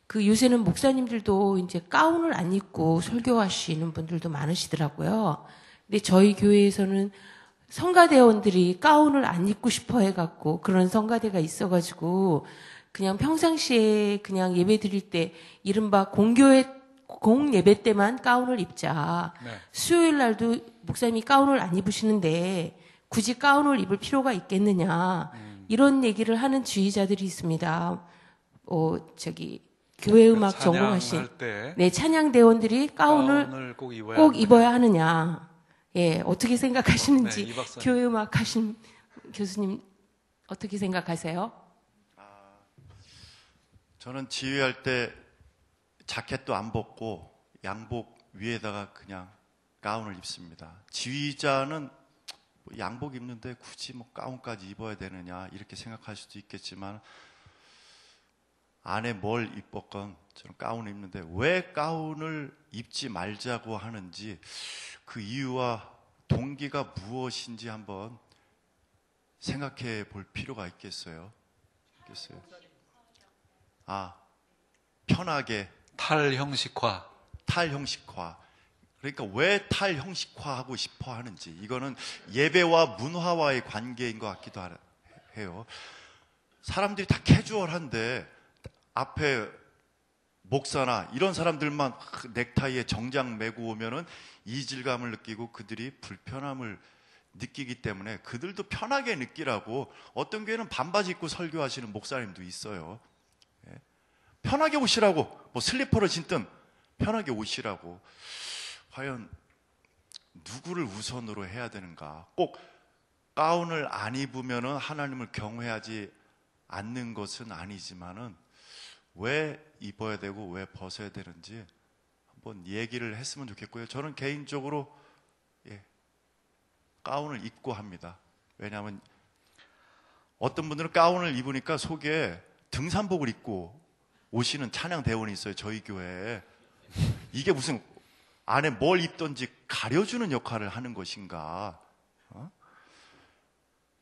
그 요새는 목사님들도 이제 가운을 안 입고 설교하시는 분들도 많으시더라고요. 근데 저희 교회에서는 성가대원들이 가운을 안 입고 싶어 해갖고 그런 성가대가 있어가지고 그냥 평상시에 그냥 예배 드릴 때 이른바 공예배 때만 가운을 입자. 네. 수요일 날도 목사님이 가운을 안 입으시는데 굳이 가운을 입을 필요가 있겠느냐. 이런 얘기를 하는 지휘자들이 있습니다. 교회 음악 전공하신 때 찬양대원들이 가운을 꼭 입어야 하느냐. 예, 어떻게 생각하시는지 네, 이 박사님. 교회 음악 하신 교수님 어떻게 생각하세요? 저는 지휘할 때 자켓도 안 벗고 양복 위에다가 그냥 가운을 입습니다. 지휘자는 양복 입는데 굳이 가운까지 입어야 되느냐 이렇게 생각할 수도 있겠지만 안에 뭘 입었건 저는 가운을 입는데 왜 가운을 입지 말자고 하는지 그 이유와 동기가 무엇인지 한번 생각해 볼 필요가 있겠어요. 편하게 탈형식화. 그러니까 왜 탈형식화하고 싶어 하는지 이거는 예배와 문화와의 관계인 것 같기도 해요. 사람들이 다 캐주얼한데 앞에 목사나 이런 사람들만 넥타이에 정장 메고 오면은 이질감을 느끼고 그들이 불편함을 느끼기 때문에 그들도 편하게 느끼라고 어떤 교회는 반바지 입고 설교하시는 목사님도 있어요. 예. 편하게 오시라고, 뭐 슬리퍼를 신든 편하게 오시라고. 과연 누구를 우선으로 해야 되는가? 꼭 가운을 안 입으면은 하나님을 경외하지 않는 것은 아니지만은 왜 입어야 되고 왜 벗어야 되는지 한번 얘기를 했으면 좋겠고요. 저는 개인적으로 가운을 입고 합니다. 왜냐하면 어떤 분들은 가운을 입으니까 속에 등산복을 입고 오시는 찬양 대원이 있어요. 저희 교회에. 이게 무슨 안에 뭘 입던지 가려주는 역할을 하는 것인가?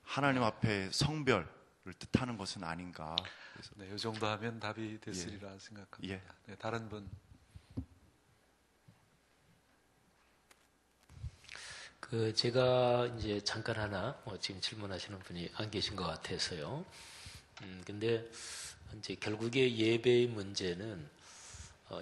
하나님 앞에 성별을 뜻하는 것은 아닌가? 그래서 네, 이 정도 하면 답이 됐으리라 생각합니다. 예. 네, 다른 분. 제가 이제 잠깐 하나 지금 질문하시는 분이 안 계신 것 같아서요. 근데 이제 결국에 예배의 문제는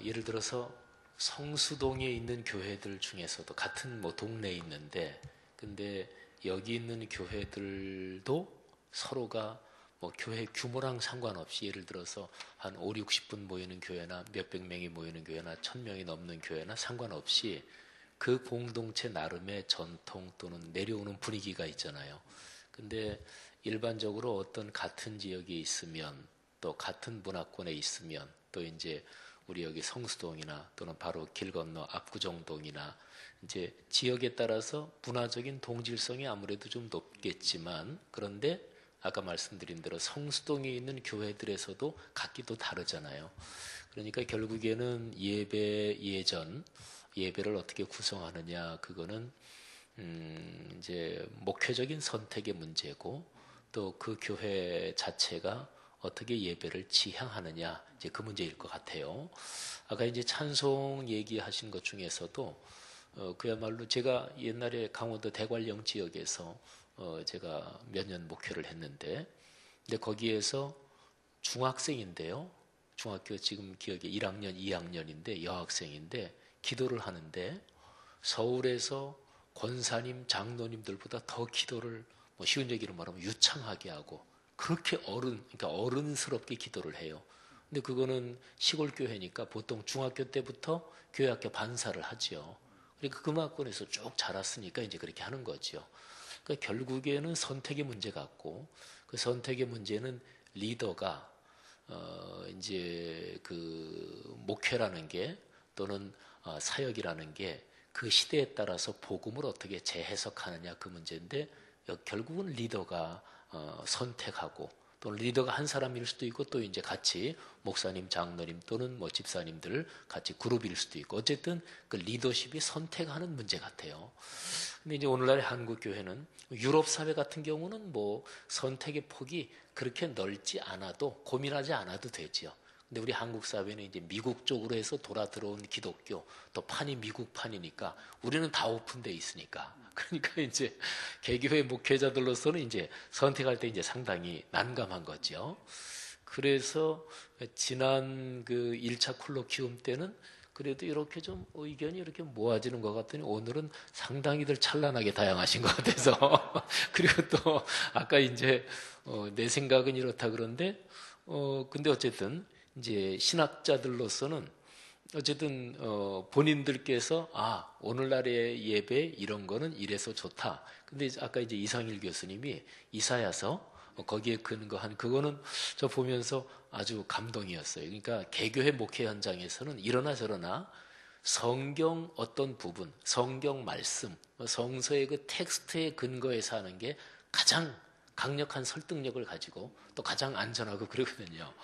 예를 들어서 성수동에 있는 교회들 중에서도 같은 뭐 동네에 있는데, 근데 여기 있는 교회들도 서로가 뭐 교회 규모랑 상관없이 예를 들어서 한 5, 60분 모이는 교회나 몇백 명이 모이는 교회나 1000명이 넘는 교회나 상관없이 그 공동체 나름의 전통 또는 내려오는 분위기가 있잖아요. 근데 일반적으로 어떤 같은 지역에 있으면 또 같은 문화권에 있으면 또 이제 우리 여기 성수동이나 또는 바로 길 건너 압구정동이나 이제 지역에 따라서 문화적인 동질성이 아무래도 좀 높겠지만, 그런데 아까 말씀드린 대로 성수동에 있는 교회들에서도 각기도 다르잖아요. 그러니까 결국에는 예배를 어떻게 구성하느냐, 그거는 이제 목회적인 선택의 문제고, 또 그 교회 자체가 어떻게 예배를 지향하느냐, 이제 그 문제일 것 같아요. 아까 이제 찬송 얘기하신 것 중에서도 그야말로 제가 옛날에 강원도 대관령 지역에서 제가 몇 년 목회를 했는데, 근데 거기에서 중학생인데요. 중학교 지금 기억에 1학년, 2학년인데 여학생인데 기도를 하는데 서울에서 권사님, 장로님들보다 더 기도를 뭐 쉬운 얘기로 말하면 유창하게 하고 그렇게 그러니까 어른스럽게 기도를 해요. 근데 그거는 시골 교회니까 보통 중학교 때부터 교회 학교 반사를 하죠. 그러니까 금화권에서 쭉 자랐으니까 이제 그렇게 하는 거죠. 그러니까 결국에는 선택의 문제 같고, 그 선택의 문제는 리더가 이제 그 목회라는 게 또는 사역이라는 게 그 시대에 따라서 복음을 어떻게 재해석하느냐, 그 문제인데 결국은 리더가 선택하고, 또는 리더가 한 사람일 수도 있고 또 이제 같이 목사님, 장로님 또는 뭐 집사님들 같이 그룹일 수도 있고, 어쨌든 그 리더십이 선택하는 문제 같아요. 근데 이제 오늘날의 한국 교회는 유럽 사회 같은 경우는 뭐 선택의 폭이 그렇게 넓지 않아도 고민하지 않아도 되죠. 근데 우리 한국 사회는 이제 미국 쪽으로 해서 돌아 들어온 기독교, 또 판이 미국 판이니까 우리는 다 오픈돼 있으니까, 그러니까 이제 개교회 목회자들로서는 이제 선택할 때 이제 상당히 난감한 거죠. 그래서 지난 그 1차 콜로키움 때는 그래도 이렇게 좀 의견이 이렇게 모아지는 것 같더니 오늘은 상당히들 찬란하게 다양하신 것 같아서 그리고 또 아까 이제 내 생각은 이렇다 그런데 근데 어쨌든 이제 신학자들로서는 어쨌든 본인들께서 오늘날의 예배 이런 거는 이래서 좋다. 근데 아까 이제 이상일 교수님이 이사야서 거기에 근거한 그거는 저 보면서 아주 감동이었어요. 그러니까 개교회 목회 현장에서는 이러나 저러나 성경 어떤 부분, 성경 말씀, 성서의 그 텍스트에 근거해서 하는 게 가장 강력한 설득력을 가지고 또 가장 안전하고 그러거든요.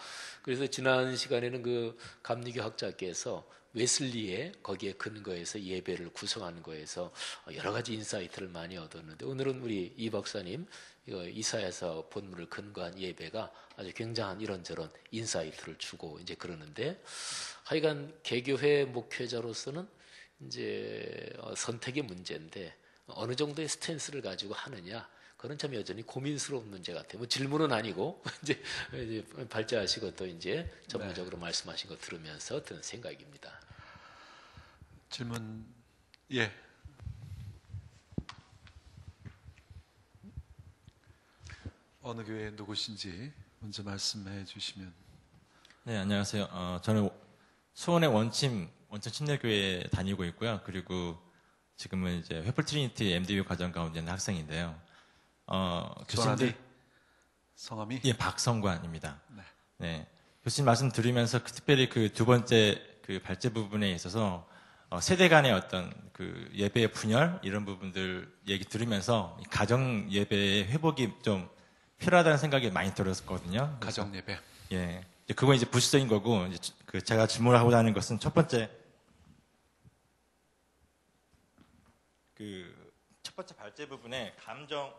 그래서 지난 시간에는 그 감리교 학자께서 웨슬리의 거기에 근거해서 예배를 구성하는 거에서 여러 가지 인사이트를 많이 얻었는데, 오늘은 우리 이 박사님 이사야서 본문을 근거한 예배가 아주 굉장한 이런저런 인사이트를 주고 이제 그러는데, 하여간 개교회 목회자로서는 이제 선택의 문제인데 어느 정도의 스탠스를 가지고 하느냐, 그건 참 여전히 고민스러운 문제 같아요. 뭐 질문은 아니고 이제 발제하시고 또 이제 전문적으로 말씀하신 거 들으면서 드는 생각입니다. 질문, 예. 어느 교회 누구신지 먼저 말씀해 주시면. 네, 안녕하세요. 저는 수원의 원천 침례교회에 다니고 있고요. 그리고 지금은 이제 횃불 트리니티 MDB 과정 가운데 있는 학생인데요. 교수님들 성함이? 예, 박성관입니다. 네. 네. 교수님 말씀 들으면서 특별히 그 두 번째 그 발제 부분에 있어서 세대 간의 어떤 그 예배의 분열 이런 부분들 얘기 들으면서 가정 예배의 회복이 좀 필요하다는 생각이 많이 들었거든요. 가정 예배. 예. 그건 이제 부수적인 거고, 이제 그 제가 질문을 하고자 하는 것은 첫 번째, 첫 번째 발제 부분에 감정,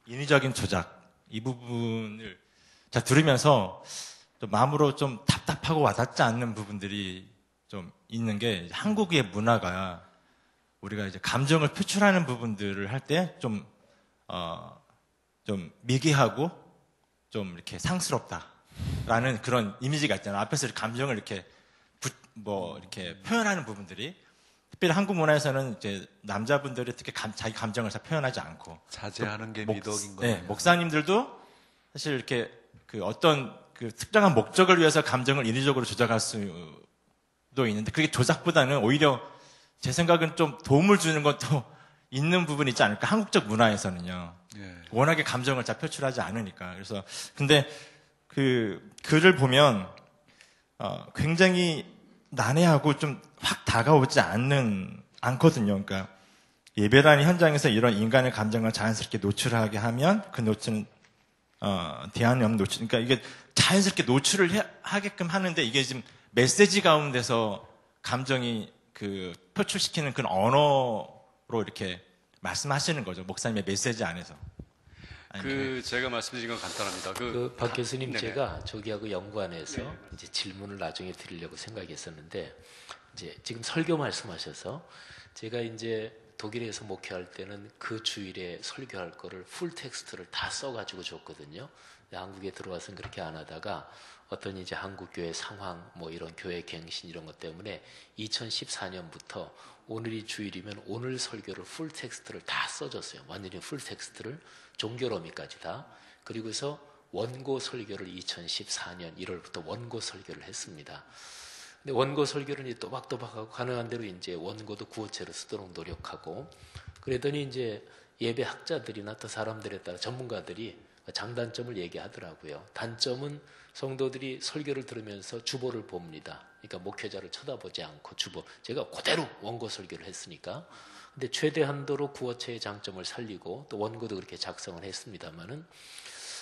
인위적인 조작, 이 부분을 제가 들으면서 좀 마음으로 좀 답답하고 와닿지 않는 부분들이 좀 있는 게, 한국의 문화가 우리가 이제 감정을 표출하는 부분들을 할 때 좀 미개하고 좀 이렇게 상스럽다라는 그런 이미지가 있잖아요. 앞에서 감정을 이렇게 이렇게 표현하는 부분들이 특별히 한국 문화에서는 이제 남자분들이 특히 자기 감정을 잘 표현하지 않고 자제하는 게 미덕인 거예요. 네, 목사님들도 사실 이렇게 그 어떤 그 특정한 목적을 위해서 감정을 인위적으로 조작할 수도 있는데 그게 조작보다는 오히려 제 생각은 좀 도움을 주는 것도 있는 부분이 있지 않을까? 한국적 문화에서는요. 예. 워낙에 감정을 잘 표출하지 않으니까. 그래서 근데 그 글을 보면 굉장히 난해하고 좀 확 다가오지 않거든요. 그러니까 예배라는 현장에서 이런 인간의 감정을 자연스럽게 노출하게 하면 그 노출은 대안이 없는 노출. 그러니까 이게 자연스럽게 노출을 하게끔 하는데 이게 지금 메시지 가운데서 감정이 그 표출시키는 그런 언어로 이렇게 말씀하시는 거죠. 목사님의 메시지 안에서. 제가 말씀드린 건 간단합니다. 박 교수님, 네네. 제가 저기하고 연관해서 이제 질문을 나중에 드리려고 생각했었는데, 이제 지금 설교 말씀하셔서 제가 이제 독일에서 목회할 때는 그 주일에 설교할 거를 풀 텍스트를 다 써가지고 줬거든요. 근데 한국에 들어와서는 그렇게 안 하다가 어떤 이제 한국 교회 상황, 뭐 이런 교회 갱신 이런 것 때문에 2014년부터 오늘이 주일이면 오늘 설교를 풀 텍스트를 다 써줬어요. 완전히 풀 텍스트를 종교로미까지 다. 그리고서 원고 설교를 2014년 1월부터 원고 설교를 했습니다. 근데 원고 설교를 이제 또박또박하고 가능한 대로 이제 원고도 구어체로 쓰도록 노력하고, 그랬더니 이제 예배 학자들이나 또 사람들에 따라 전문가들이 장단점을 얘기하더라고요. 단점은 성도들이 설교를 들으면서 주보를 봅니다. 그러니까 목회자를 쳐다보지 않고 주보. 제가 그대로 원고 설교를 했으니까. 근데 최대 한도로 구어체의 장점을 살리고 또 원고도 그렇게 작성을 했습니다만은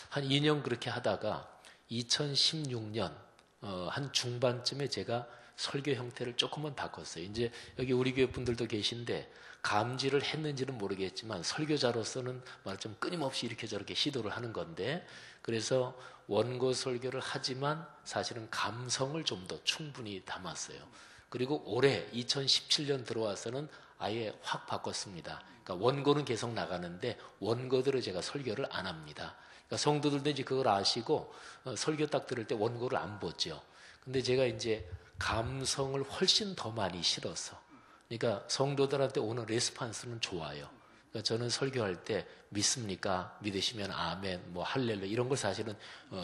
한 2년 그렇게 하다가 2016년 한 중반쯤에 제가 설교 형태를 조금만 바꿨어요. 이제 여기 우리 교회 분들도 계신데 감지를 했는지는 모르겠지만 설교자로서는 말좀 끊임없이 이렇게 저렇게 시도를 하는 건데, 그래서 원고 설교를 하지만 사실은 감성을 좀 더 충분히 담았어요. 그리고 올해 2017년 들어와서는 아예 확 바꿨습니다. 그러니까 원고는 계속 나가는데 원고대로 제가 설교를 안 합니다. 그러니까 성도들도 이제 그걸 아시고 설교 딱 들을 때 원고를 안 보죠. 근데 제가 이제 감성을 훨씬 더 많이 실어서, 그러니까 성도들한테 오는 레스판스는 좋아요. 그러니까 저는 설교할 때 믿습니까? 믿으시면 아멘, 뭐 할렐루야 이런 걸 사실은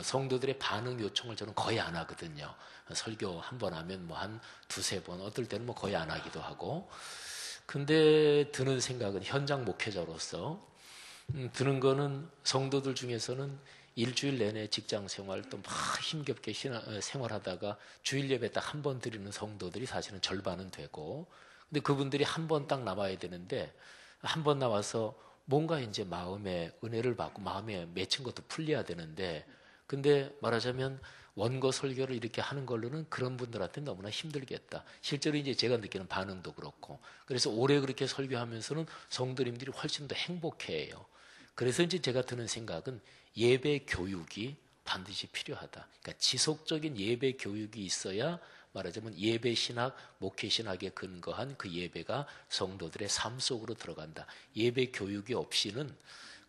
성도들의 반응 요청을 저는 거의 안 하거든요. 설교 한 번 하면 뭐 한 두세 번, 어떨 때는 뭐 거의 안 하기도 하고. 근데 드는 생각은 현장 목회자로서 드는 거는 성도들 중에서는 일주일 내내 직장 생활 또 막 힘겹게 생활하다가 주일 예배 딱 한 번 드리는 성도들이 사실은 절반은 되고, 근데 그분들이 한 번 딱 나와야 되는데 한 번 나와서 뭔가 이제 마음에 은혜를 받고 마음에 맺힌 것도 풀려야 되는데, 근데 말하자면 원고 설교를 이렇게 하는 걸로는 그런 분들한테 너무나 힘들겠다. 실제로 이제 제가 느끼는 반응도 그렇고, 그래서 오래 그렇게 설교하면서는 성도님들이 훨씬 더 행복해해요. 그래서 이제 제가 드는 생각은 예배 교육이 반드시 필요하다. 그러니까 지속적인 예배 교육이 있어야 말하자면 예배 신학, 목회 신학에 근거한 그 예배가 성도들의 삶 속으로 들어간다. 예배 교육이 없이는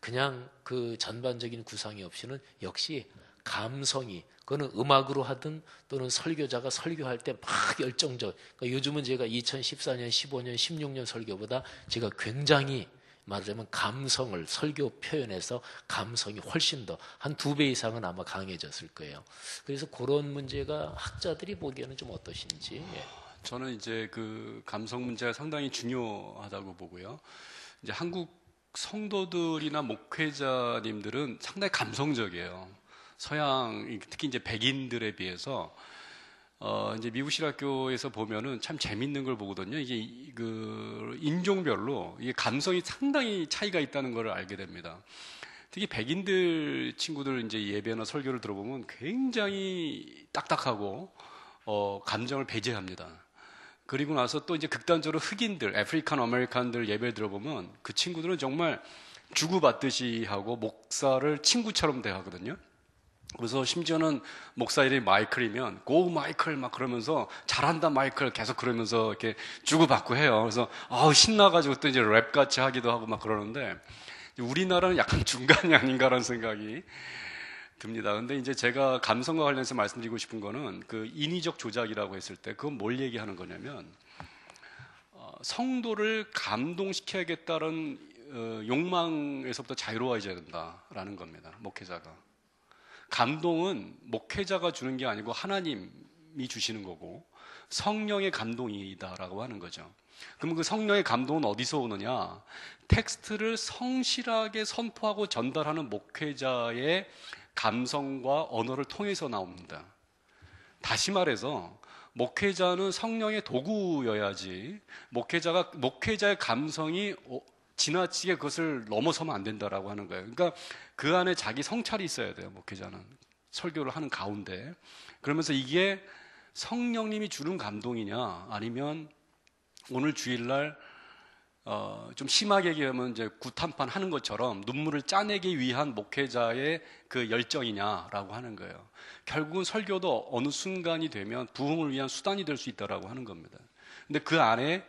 그냥 그 전반적인 구상이 없이는 역시 감성이, 그거는 음악으로 하든 또는 설교자가 설교할 때 막 열정적, 그러니까 요즘은 제가 2014년, 15년, 16년 설교보다 제가 굉장히 말하자면 감성을 설교 표현해서 감성이 훨씬 더 한 2배 이상은 아마 강해졌을 거예요. 그래서 그런 문제가 학자들이 보기에는 좀 어떠신지. 예. 저는 이제 그 감성 문제가 상당히 중요하다고 보고요. 이제 한국 성도들이나 목회자님들은 상당히 감성적이에요. 서양, 특히 이제 백인들에 비해서 이제 미국 신학교에서 보면은 참 재밌는 걸 보거든요. 이게 그 인종별로 이게 감성이 상당히 차이가 있다는 걸 알게 됩니다. 특히 백인들 친구들 이제 예배나 설교를 들어보면 굉장히 딱딱하고 감정을 배제합니다. 그리고 나서 또 이제 극단적으로 흑인들, 아프리칸 아메리칸들 예배를 들어보면 그 친구들은 정말 주고받듯이 하고 목사를 친구처럼 대하거든요. 그래서 심지어는 목사 이름이 마이클이면 고 마이클 막 그러면서 잘한다 마이클 계속 그러면서 이렇게 주고받고 해요. 그래서 신나가지고 또 이제 랩같이 하기도 하고 막 그러는데 우리나라는 약간 중간이 아닌가라는 생각이 듭니다. 근데 이제 제가 감성과 관련해서 말씀드리고 싶은 거는 그 인위적 조작이라고 했을 때 그건 뭘 얘기하는 거냐면 성도를 감동시켜야겠다는 욕망에서부터 자유로워져야 된다라는 겁니다. 목회자가. 감동은 목회자가 주는 게 아니고 하나님이 주시는 거고 성령의 감동이다라고 하는 거죠. 그러면 그 성령의 감동은 어디서 오느냐? 텍스트를 성실하게 선포하고 전달하는 목회자의 감성과 언어를 통해서 나옵니다. 다시 말해서 목회자는 성령의 도구여야지 목회자의 감성이 지나치게 그것을 넘어서면 안 된다라고 하는 거예요. 그러니까 그 안에 자기 성찰이 있어야 돼요. 목회자는 설교를 하는 가운데. 그러면서 이게 성령님이 주는 감동이냐 아니면 오늘 주일날 좀 심하게 얘기하면 이제 구탄판 하는 것처럼 눈물을 짜내기 위한 목회자의 그 열정이냐라고 하는 거예요. 결국은 설교도 어느 순간이 되면 부흥을 위한 수단이 될 수 있다라고 하는 겁니다. 근데 그 안에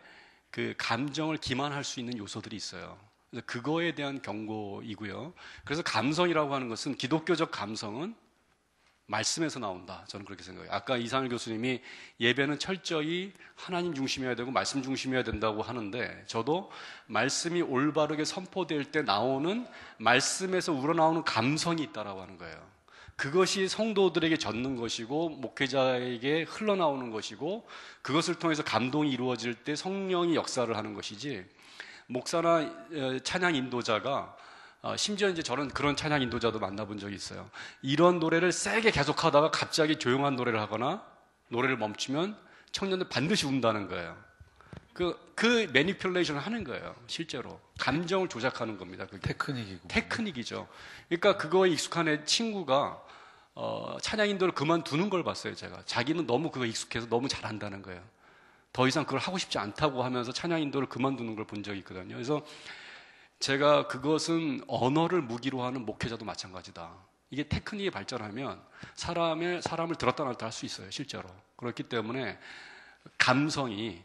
그 감정을 기만할 수 있는 요소들이 있어요. 그래서 그거에 대한 경고이고요. 그래서 감성이라고 하는 것은 기독교적 감성은 말씀에서 나온다. 저는 그렇게 생각해요. 아까 이상일 교수님이 예배는 철저히 하나님 중심이어야 되고 말씀 중심이어야 된다고 하는데 저도 말씀이 올바르게 선포될 때 나오는 말씀에서 우러나오는 감성이 있다라고 하는 거예요. 그것이 성도들에게 젖는 것이고 목회자에게 흘러나오는 것이고 그것을 통해서 감동이 이루어질 때 성령이 역사를 하는 것이지 목사나 찬양 인도자가 심지어 이제 저는 그런 찬양 인도자도 만나본 적이 있어요. 이런 노래를 세게 계속하다가 갑자기 조용한 노래를 하거나 노래를 멈추면 청년들 반드시 운다는 거예요. 그 매니플레이션을 하는 거예요. 실제로 감정을 조작하는 겁니다. 그게. 테크닉이죠. 그러니까 그거에 익숙한 애 친구가 찬양 인도를 그만두는 걸 봤어요. 제가 자기는 너무 그거 익숙해서 너무 잘한다는 거예요. 더 이상 그걸 하고 싶지 않다고 하면서 찬양 인도를 그만두는 걸 본 적이 있거든요. 그래서 제가 그것은 언어를 무기로 하는 목회자도 마찬가지다. 이게 테크닉이 발전하면 사람을 들었다 놨다 할 수 있어요. 실제로. 그렇기 때문에 감성이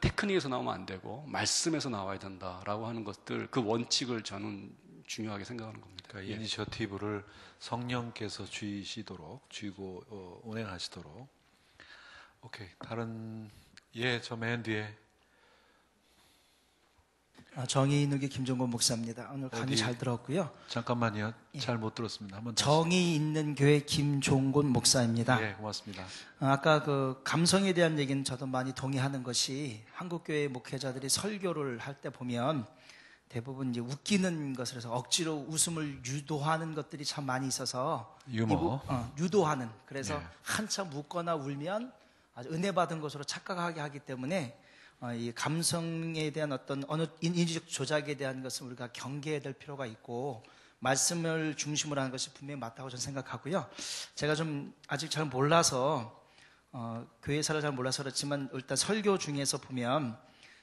테크닉에서 나오면 안 되고 말씀에서 나와야 된다라고 하는 것들, 그 원칙을 저는 중요하게 생각하는 겁니다. 그러니까 이니셔티브를 성령께서 쥐고 운행하시도록. 오케이. 다른 저 맨 뒤에 정의 있는 김종건 목사입니다. 오늘 강의 잘 들었고요. 잠깐만요. 잘 못 들었습니다. 한번 다시. 정의 있는 교회 김종건 목사입니다. 네, 고맙습니다. 아까 그 감성에 대한 얘기는 저도 많이 동의하는 것이 한국 교회 목회자들이 설교를 할 때 보면 대부분 이제 웃기는 것을 해서 억지로 웃음을 유도하는 것들이 참 많이 있어서 유머. 유도하는. 그래서 한참 웃거나 울면 아주 은혜 받은 것으로 착각하게 하기 때문에 이 감성에 대한 어떤 어느 인위적 조작에 대한 것은 우리가 경계해야 될 필요가 있고 말씀을 중심으로 하는 것이 분명히 맞다고 저는 생각하고요. 제가 좀 아직 잘 몰라서 교회사를 잘 몰라서 그렇지만 일단 설교 중에서 보면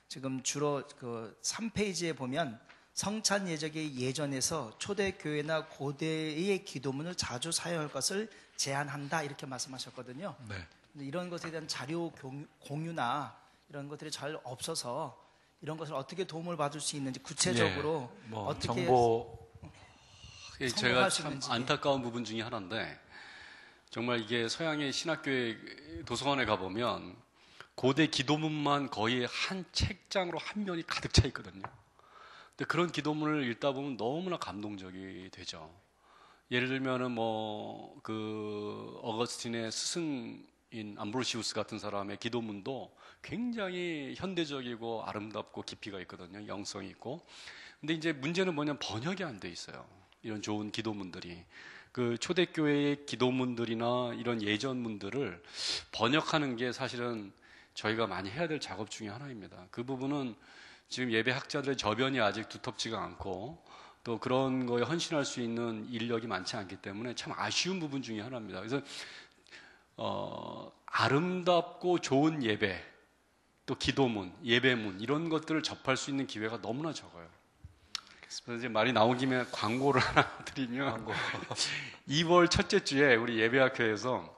지금 주로 그 3페이지에 보면 성찬 예적의 예전에서 초대교회나 고대의 기도문을 자주 사용할 것을 제한한다 이렇게 말씀하셨거든요. 네. 근데 이런 것에 대한 자료 공유나 이런 것들이 잘 없어서 이런 것을 어떻게 도움을 받을 수 있는지 구체적으로 어떻게 정보 제가 성공할 수 참 있는지. 안타까운 부분 중에 하나인데 정말 이게 서양의 신학교에 도서관에 가보면 고대 기도문만 거의 한 책장으로 한 면이 가득 차 있거든요. 근데 그런 기도문을 읽다 보면 너무나 감동적이 되죠. 예를 들면은 뭐 그 어거스틴의 스승인 암브로시우스 같은 사람의 기도문도 굉장히 현대적이고 아름답고 깊이가 있거든요. 영성이 있고. 근데 이제 문제는 뭐냐면 번역이 안 돼 있어요. 이런 좋은 기도문들이. 그 초대교회의 기도문들이나 이런 예전문들을 번역하는 게 사실은 저희가 많이 해야 될 작업 중에 하나입니다. 그 부분은 지금 예배학자들의 저변이 아직 두텁지가 않고 또 그런 거에 헌신할 수 있는 인력이 많지 않기 때문에 참 아쉬운 부분 중에 하나입니다. 그래서 아름답고 좋은 예배, 또 기도문, 예배문 이런 것들을 접할 수 있는 기회가 너무나 적어요. 그래서 이제 말이 나온 김에 광고를 하나 드리면 2월 첫째 주에 우리 예배학교에서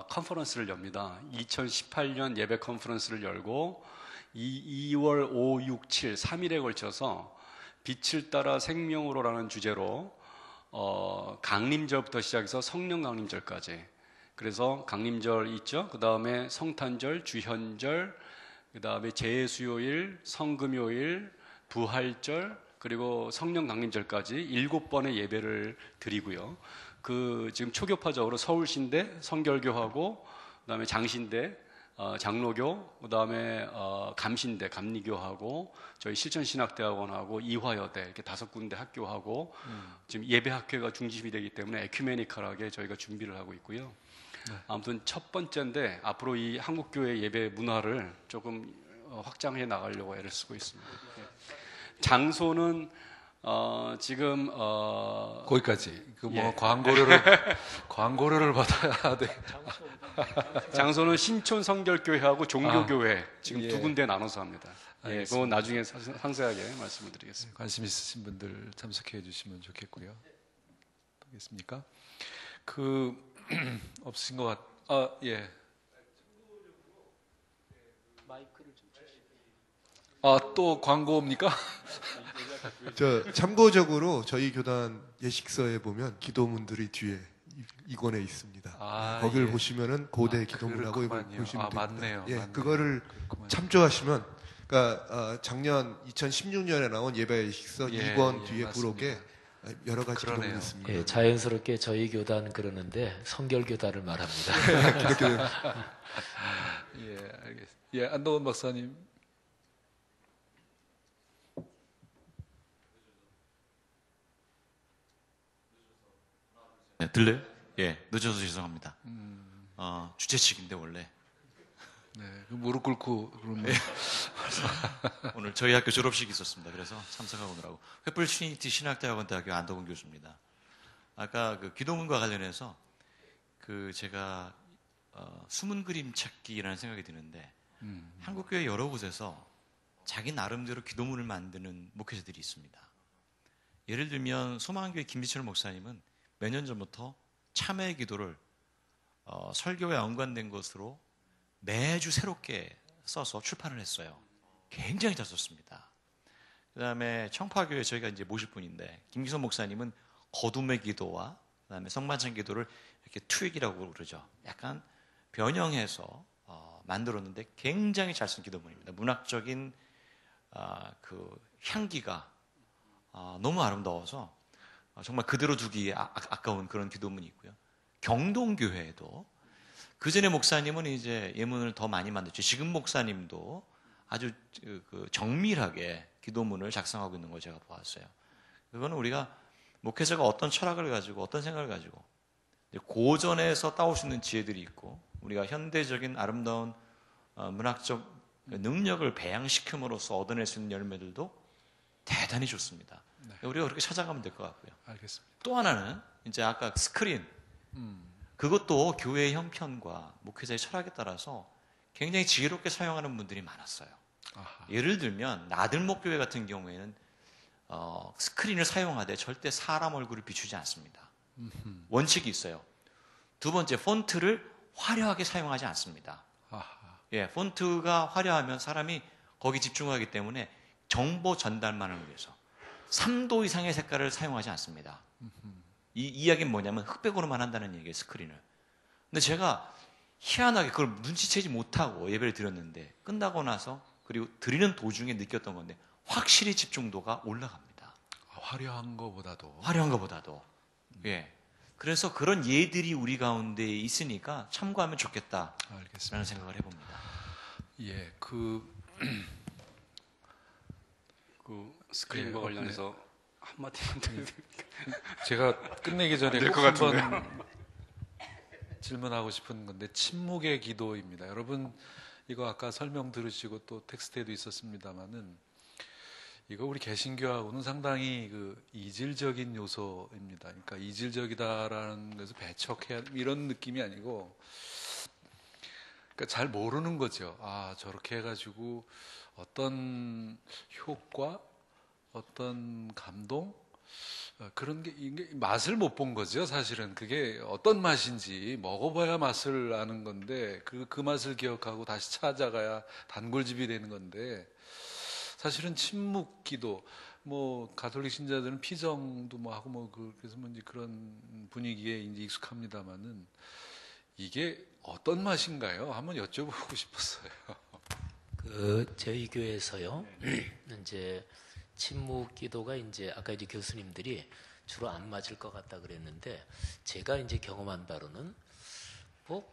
컨퍼런스를 엽니다. 2018년 예배 컨퍼런스를 열고 2월 5, 6, 7, 3일에 걸쳐서 빛을 따라 생명으로라는 주제로 강림절부터 시작해서 성령 강림절까지. 그래서 강림절 있죠. 그 다음에 성탄절, 주현절, 그 다음에 재수요일, 성금요일, 부활절, 그리고 성령 강림절까지 7번의 예배를 드리고요. 그 지금 초교파적으로 서울신대, 성결교하고 그다음에 장신대, 장로교, 그다음에 감신대, 감리교하고 저희 실천신학대학원하고 이화여대 이렇게 5군데 학교하고 지금 예배학회가 중심이 되기 때문에 에큐메니컬하게 저희가 준비를 하고 있고요. 아무튼 첫 번째인데 앞으로 이 한국교회 예배 문화를 조금 확장해 나가려고 애를 쓰고 있습니다. 장소는 지금 거기까지. 그 뭐 예. 광고료를 받아야 돼. 장소는 신촌 성결교회하고 종교교회 지금 예. 2군데 나눠서 합니다. 예, 알겠습니다. 그건 나중에 상세하게 말씀을 드리겠습니다. 관심 있으신 분들 참석해 주시면 좋겠고요. 또 있습니까? 그 없으신 것 예. 또 광고입니까? 참고적으로 저희 교단 예식서에 보면 기도문들이 뒤에 이권에 있습니다. 거기를 예. 보시면은 고대 기도문하고 그렇구만요. 보시면 됩니다. 맞네요. 예, 맞네요. 그거를 그렇구만요. 참조하시면, 그러니까 작년 2016년에 나온 예배 예식서 예, 2권 예, 뒤에 맞습니다. 부록에 여러 가지 그러네요. 기도문이 있습니다. 예, 자연스럽게 저희 교단 그러는데 성결교단을 말합니다. 예, 알겠습니다. 예, 안동원 박사님. 네, 들려요? 예, 늦어서 죄송합니다. 주최 측인데 원래 네, 그 무릎 꿇고 그러면 오늘 저희 학교 졸업식이 있었습니다. 그래서 참석하고 오느라고. 횃불 트리니티 신학대학원 대학교 안덕훈 교수입니다. 아까 그 기도문과 관련해서 그 제가 숨은 그림 찾기라는 생각이 드는데 한국교회 여러 곳에서 자기 나름대로 기도문을 만드는 목회자들이 있습니다. 예를 들면 소망교회 김지철 목사님은 몇 년 전부터 참회 기도를 설교에 연관된 것으로 매주 새롭게 써서 출판을 했어요. 굉장히 잘 썼습니다. 그 다음에 청파교회 저희가 이제 모실 분인데 김기선 목사님은 거둠의 기도와 그 다음에 성만찬 기도를 이렇게 투획이라고 그러죠. 약간 변형해서 만들었는데 굉장히 잘 쓴 기도문입니다. 문학적인 그 향기가 너무 아름다워서 정말 그대로 두기 아까운 그런 기도문이 있고요. 경동교회에도 그 전에 목사님은 이제 예문을 더 많이 만들죠. 지금 목사님도 아주 그 정밀하게 기도문을 작성하고 있는 걸 제가 보았어요. 그거는 우리가 목회자가 어떤 철학을 가지고 어떤 생각을 가지고 고전에서 따올 수 있는 지혜들이 있고 우리가 현대적인 아름다운 문학적 능력을 배양시킴으로써 얻어낼 수 있는 열매들도 대단히 좋습니다. 우리가 그렇게 찾아가면 될 것 같고요. 알겠습니다. 또 하나는 이제 아까 스크린 그것도 교회의 형편과 목회자의 철학에 따라서 굉장히 지혜롭게 사용하는 분들이 많았어요. 아하. 예를 들면 나들목교회 같은 경우에는 스크린을 사용하되 절대 사람 얼굴을 비추지 않습니다. 원칙이 있어요. 두 번째, 폰트를 화려하게 사용하지 않습니다. 아하. 예, 폰트가 화려하면 사람이 거기 집중하기 때문에 정보 전달만을 위해서. 3도 이상의 색깔을 사용하지 않습니다. 이 이야기는 뭐냐면 흑백으로만 한다는 얘기예요, 스크린을. 근데 제가 희한하게 그걸 눈치채지 못하고 예배를 드렸는데 끝나고 나서 그리고 드리는 도중에 느꼈던 건데 확실히 집중도가 올라갑니다. 화려한 거보다도. 화려한 것보다도. 예. 그래서 그런 예들이 우리 가운데 있으니까 참고하면 좋겠다라는 알겠습니다. 생각을 해봅니다. 예, 스크린과 예, 관련해서 한마디만 드려도 제가 끝내기 전에 될 꼭 것 한번 질문하고 싶은 건데 침묵의 기도입니다. 여러분 이거 아까 설명 들으시고 또 텍스트에도 있었습니다만은 이거 우리 개신교하고는 상당히 이질적인 요소입니다. 그러니까 이질적이다라는 데서 배척해야 이런 느낌이 아니고 그러니까 잘 모르는 거죠. 아 저렇게 해가지고 어떤 효과, 어떤 감동 그런 게 이게 맛을 못 본 거죠. 사실은 그게 어떤 맛인지 먹어봐야 맛을 아는 건데 그 맛을 기억하고 다시 찾아가야 단골집이 되는 건데 사실은 침묵기도 뭐 가톨릭 신자들은 피정도 뭐 하고 뭐 그래서 뭐 이제 그런 분위기에 이제 익숙합니다만은 이게 어떤 맛인가요? 한번 여쭤보고 싶었어요. 저희 교회에서요. 이제 침묵 기도가 이제 아까 이제 교수님들이 주로 안 맞을 것 같다 그랬는데 제가 이제 경험한 바로는 뭐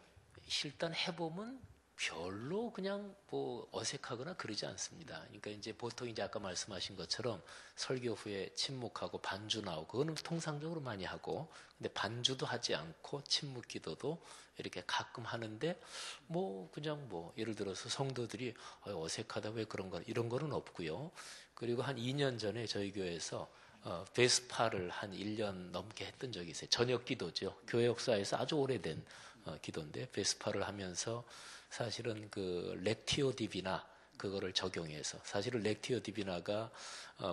일단 해보면 별로 그냥 뭐 어색하거나 그러지 않습니다. 그러니까 이제 보통 이제 아까 말씀하신 것처럼 설교 후에 침묵하고 반주 나오고 그거는 통상적으로 많이 하고 근데 반주도 하지 않고 침묵 기도도 이렇게 가끔 하는데 뭐 그냥 뭐 예를 들어서 성도들이 어색하다 왜 그런 거 이런 거는 없고요. 그리고 한 2년 전에 저희 교회에서 베스파를 한 1년 넘게 했던 적이 있어요. 저녁 기도죠. 교회 역사에서 아주 오래된 기도인데 베스파를 하면서 사실은 그 렉티오 디비나 그거를 적용해서 사실은 렉티오 디비나가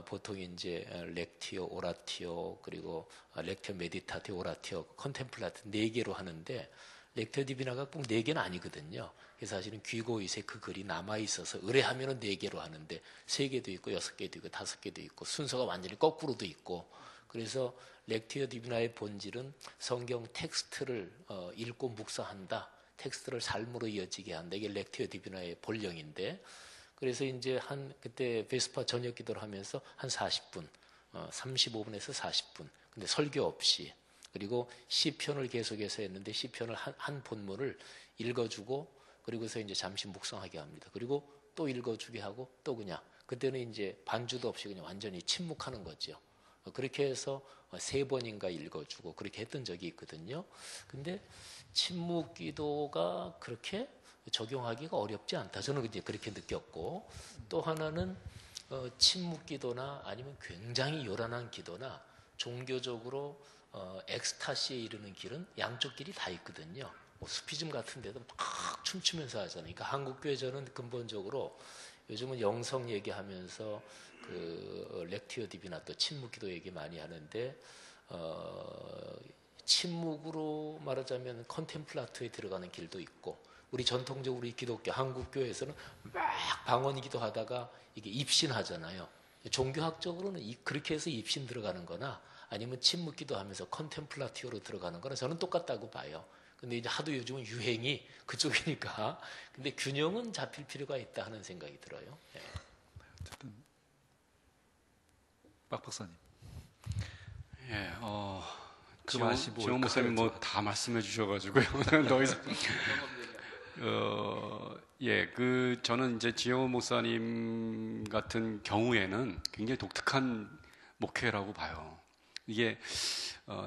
보통 이제 렉티오 오라티오 그리고 렉티오 메디타티오 오라티오 컨템플라트 4개로 하는데 렉티오 디비나가 꼭 4개는 아니거든요. 그래서 사실은 귀고이세 그 글이 남아 있어서 의뢰하면은 4개로 하는데 3개도 있고 6개도 있고 5개도 있고 순서가 완전히 거꾸로도 있고 그래서 렉티오 디비나의 본질은 성경 텍스트를 읽고 묵상한다. 텍스트를 삶으로 이어지게 한다. 이게 렉티오 디비나의 본령인데 그래서 이제 그때 베스파 저녁 기도를 하면서 한 40분, 35분에서 40분. 근데 설교 없이 그리고 시편을 계속해서 했는데 시편을 한 본문을 읽어주고 그리고서 이제 잠시 묵상하게 합니다. 그리고 또 읽어주게 하고 또 그냥 그때는 이제 반주도 없이 그냥 완전히 침묵하는 거죠. 그렇게 해서 3번인가 읽어주고 그렇게 했던 적이 있거든요. 근데 침묵 기도가 그렇게 적용하기가 어렵지 않다. 저는 이제 그렇게 느꼈고 또 하나는 침묵 기도나 아니면 굉장히 요란한 기도나 종교적으로 엑스타시에 이르는 길은 양쪽 길이 다 있거든요. 뭐 수피즘 같은 데도 막 춤추면서 하잖아요. 그러니까 한국교회 저는 근본적으로 요즘은 영성 얘기하면서 그 렉티오 디비나 또 침묵기도 얘기 많이 하는데 침묵으로 말하자면 컨템플라트에 들어가는 길도 있고 우리 전통적으로 우리 기독교 한국교회에서는 막 방언기도 하다가 이게 입신하잖아요. 종교학적으로는 그렇게 해서 입신 들어가는 거나 아니면 침묵기도 하면서 컨템플라티오로 들어가는 거나 저는 똑같다고 봐요. 근데 이제 하도 요즘은 유행이 그쪽이니까 근데 균형은 잡힐 필요가 있다 하는 생각이 들어요. 네. 어쨌든 박 박사님. 예, 그 맛이 지원 목사님 뭐 다 말씀해 주셔가지고요. 더 이상. 예, 저는 이제 지원 목사님 같은 경우에는 굉장히 독특한 목회라고 봐요. 이게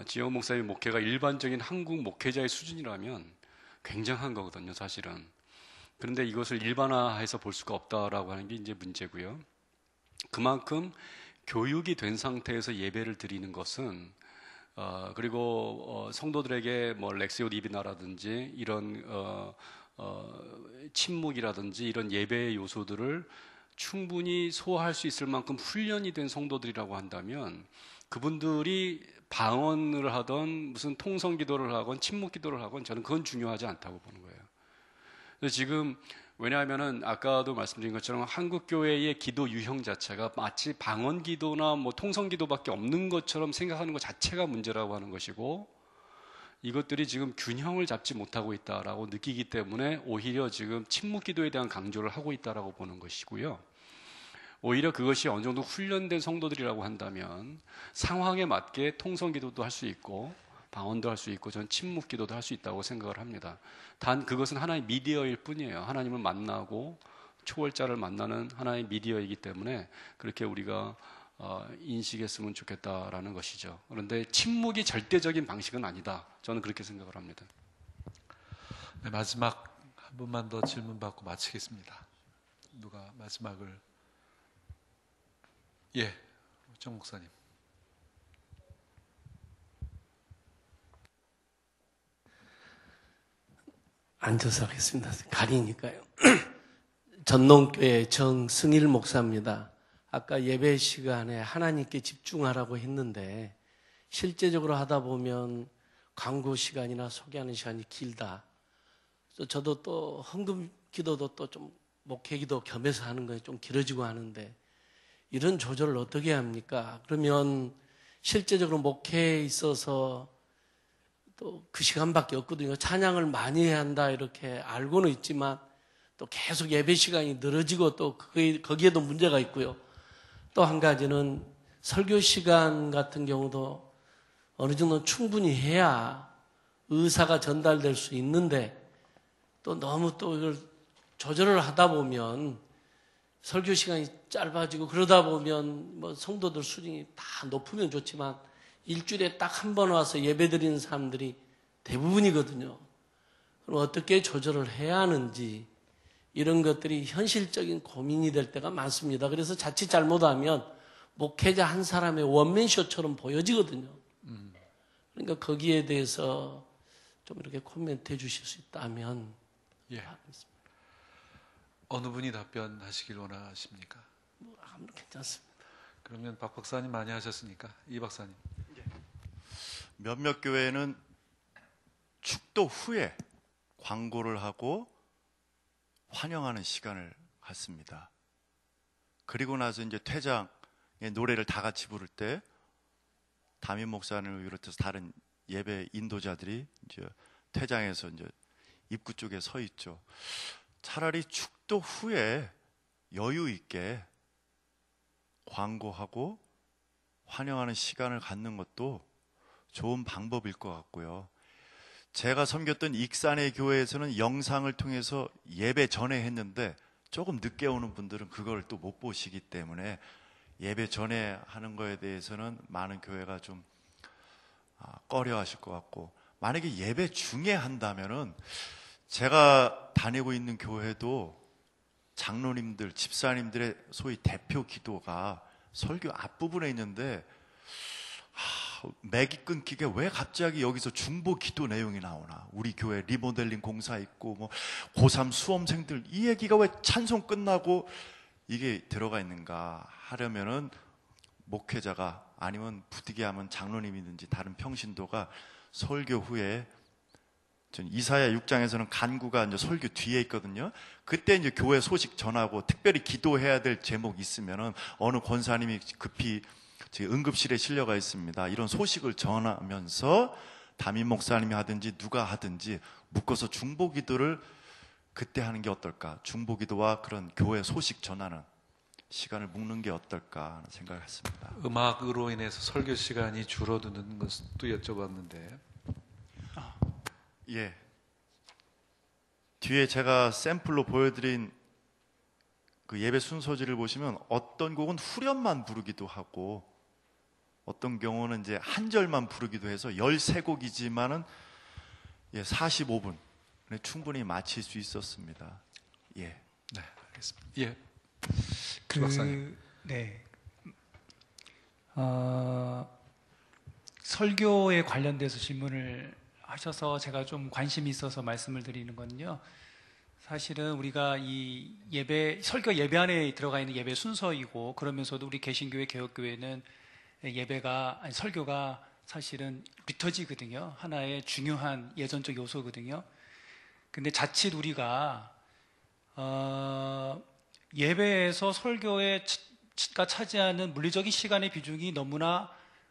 지원 목사님 목회가 일반적인 한국 목회자의 수준이라면 굉장한 거거든요, 사실은. 그런데 이것을 일반화해서 볼 수가 없다라고 하는 게 이제 문제고요. 그만큼 교육이 된 상태에서 예배를 드리는 것은 그리고 성도들에게 뭐 렉시오 디비나라든지 이런 침묵이라든지 이런 예배의 요소들을 충분히 소화할 수 있을 만큼 훈련이 된 성도들이라고 한다면 그분들이 방언을 하던 무슨 통성 기도를 하건 침묵 기도를 하건 저는 그건 중요하지 않다고 보는 거예요. 그래서 지금 왜냐하면은 아까도 말씀드린 것처럼 한국 교회의 기도 유형 자체가 마치 방언 기도나 뭐 통성 기도밖에 없는 것처럼 생각하는 것 자체가 문제라고 하는 것이고, 이것들이 지금 균형을 잡지 못하고 있다라고 느끼기 때문에 오히려 지금 침묵 기도에 대한 강조를 하고 있다라고 보는 것이고요. 오히려 그것이 어느 정도 훈련된 성도들이라고 한다면 상황에 맞게 통성 기도도 할 수 있고 방언도 할 수 있고 전 침묵 기도도 할 수 있다고 생각을 합니다. 단 그것은 하나의 미디어일 뿐이에요. 하나님을 만나고 초월자를 만나는 하나의 미디어이기 때문에 그렇게 우리가 인식했으면 좋겠다라는 것이죠. 그런데 침묵이 절대적인 방식은 아니다. 저는 그렇게 생각을 합니다. 네, 마지막 한 번만 더 질문 받고 마치겠습니다. 누가 마지막을? 예, 정 목사님. 앉아서 하겠습니다. 가리니까요. 전농교회 정승일 목사입니다. 아까 예배 시간에 하나님께 집중하라고 했는데 실제적으로 하다 보면 광고 시간이나 소개하는 시간이 길다. 저도 또 헌금 기도도 또 좀 목회 기도 겸해서 하는 거에 좀 길어지고 하는데 이런 조절을 어떻게 합니까? 그러면 실제적으로 목회에 있어서 또 그 시간밖에 없거든요. 찬양을 많이 해야 한다 이렇게 알고는 있지만 또 계속 예배 시간이 늘어지고 또 거기에도 문제가 있고요. 또 한 가지는 설교 시간 같은 경우도 어느 정도 충분히 해야 의사가 전달될 수 있는데 또 너무 또 이걸 조절을 하다 보면 설교 시간이 짧아지고 그러다 보면 뭐 성도들 수준이 다 높으면 좋지만 일주일에 딱 한 번 와서 예배 드리는 사람들이 대부분이거든요. 그럼 어떻게 조절을 해야 하는지 이런 것들이 현실적인 고민이 될 때가 많습니다. 그래서 자칫 잘못하면 목회자 한 사람의 원맨쇼처럼 보여지거든요. 그러니까 거기에 대해서 좀 이렇게 코멘트 해 주실 수 있다면. 예. 하겠습니다. 어느 분이 답변하시길 원하십니까? 아무도 괜찮습니다. 그러면 박 박사님 많이 하셨으니까 이 박사님. 몇몇 교회는 축도 후에 광고를 하고 환영하는 시간을 갖습니다. 그리고 나서 이제 퇴장의 노래를 다 같이 부를 때 담임 목사님을 비롯해서 다른 예배 인도자들이 이제 퇴장해서 이제 입구 쪽에 서 있죠. 차라리 축도 후에 여유 있게 광고하고 환영하는 시간을 갖는 것도 좋은 방법일 것 같고요. 제가 섬겼던 익산의 교회에서는 영상을 통해서 예배 전에 했는데 조금 늦게 오는 분들은 그걸 또 못 보시기 때문에 예배 전에 하는 거에 대해서는 많은 교회가 좀 꺼려 하실 것 같고, 만약에 예배 중에 한다면은 제가 다니고 있는 교회도 장로님들, 집사님들의 소위 대표 기도가 설교 앞부분에 있는데 맥이 끊기게 왜 갑자기 여기서 중보 기도 내용이 나오나, 우리 교회 리모델링 공사 있고 뭐 고3 수험생들 이 얘기가 왜 찬송 끝나고 이게 들어가 있는가 하려면은 목회자가 아니면 부득이하면 장로님이든지 다른 평신도가 설교 후에, 전 이사야 6장에서는 간구가 이제 설교 뒤에 있거든요. 그때 이제 교회 소식 전하고 특별히 기도해야 될 제목 있으면은 어느 권사님이 급히 응급실에 실려가 있습니다. 이런 소식을 전하면서 담임 목사님이 하든지 누가 하든지 묶어서 중보 기도를 그때 하는 게 어떨까? 중보 기도와 그런 교회 소식 전하는 시간을 묶는 게 어떨까 하는 생각을 했습니다. 음악으로 인해서 설교 시간이 줄어드는 것도 여쭤봤는데. 예. 뒤에 제가 샘플로 보여드린 그 예배 순서지를 보시면 어떤 곡은 후렴만 부르기도 하고 어떤 경우는 이제 한 절만 부르기도 해서 13곡이지만은 45분에 충분히 마칠 수 있었습니다. 예. 네, 알겠습니다. 예. 박사님. 네. 설교에 관련돼서 질문을 하셔서 제가 좀 관심이 있어서 말씀을 드리는 건요. 사실은 우리가 이 예배, 설교 예배 안에 들어가 있는 예배 순서이고, 그러면서도 우리 개신교회, 개혁교회는 설교가 사실은 리터지거든요. 하나의 중요한 예전적 요소거든요. 근데 자칫 우리가 예배에서 설교가 차지하는 물리적인 시간의 비중이 너무나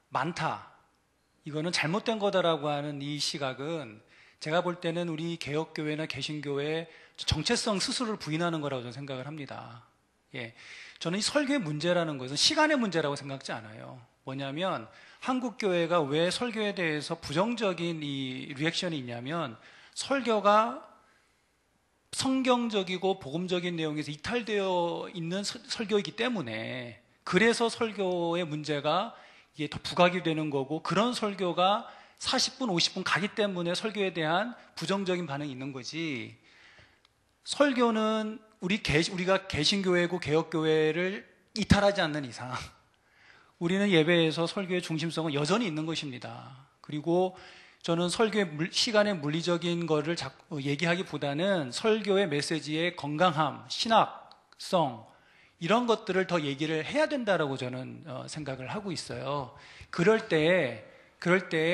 많다. 이거는 잘못된 거다라고 하는 이 시각은 제가 볼 때는 우리 개혁교회나 개신교회의 정체성 스스로를 부인하는 거라고 저는 생각을 합니다. 예. 저는 이 설교의 문제라는 것은 시간의 문제라고 생각지 않아요. 뭐냐면 한국교회가 왜 설교에 대해서 부정적인 이 리액션이 있냐면 설교가 성경적이고 복음적인 내용에서 이탈되어 있는 설교이기 때문에 그래서 설교의 문제가 이게 더 부각이 되는 거고 그런 설교가 40분, 50분 가기 때문에 설교에 대한 부정적인 반응이 있는 거지. 설교는 우리가 개신교회고 개혁교회를 이탈하지 않는 이상 우리는 예배에서 설교의 중심성은 여전히 있는 것입니다. 그리고 저는 설교의 시간의 물리적인 거를 얘기하기보다는 설교의 메시지의 건강함, 신학성 이런 것들을 더 얘기를 해야 된다라고 저는 생각을 하고 있어요. 그럴 때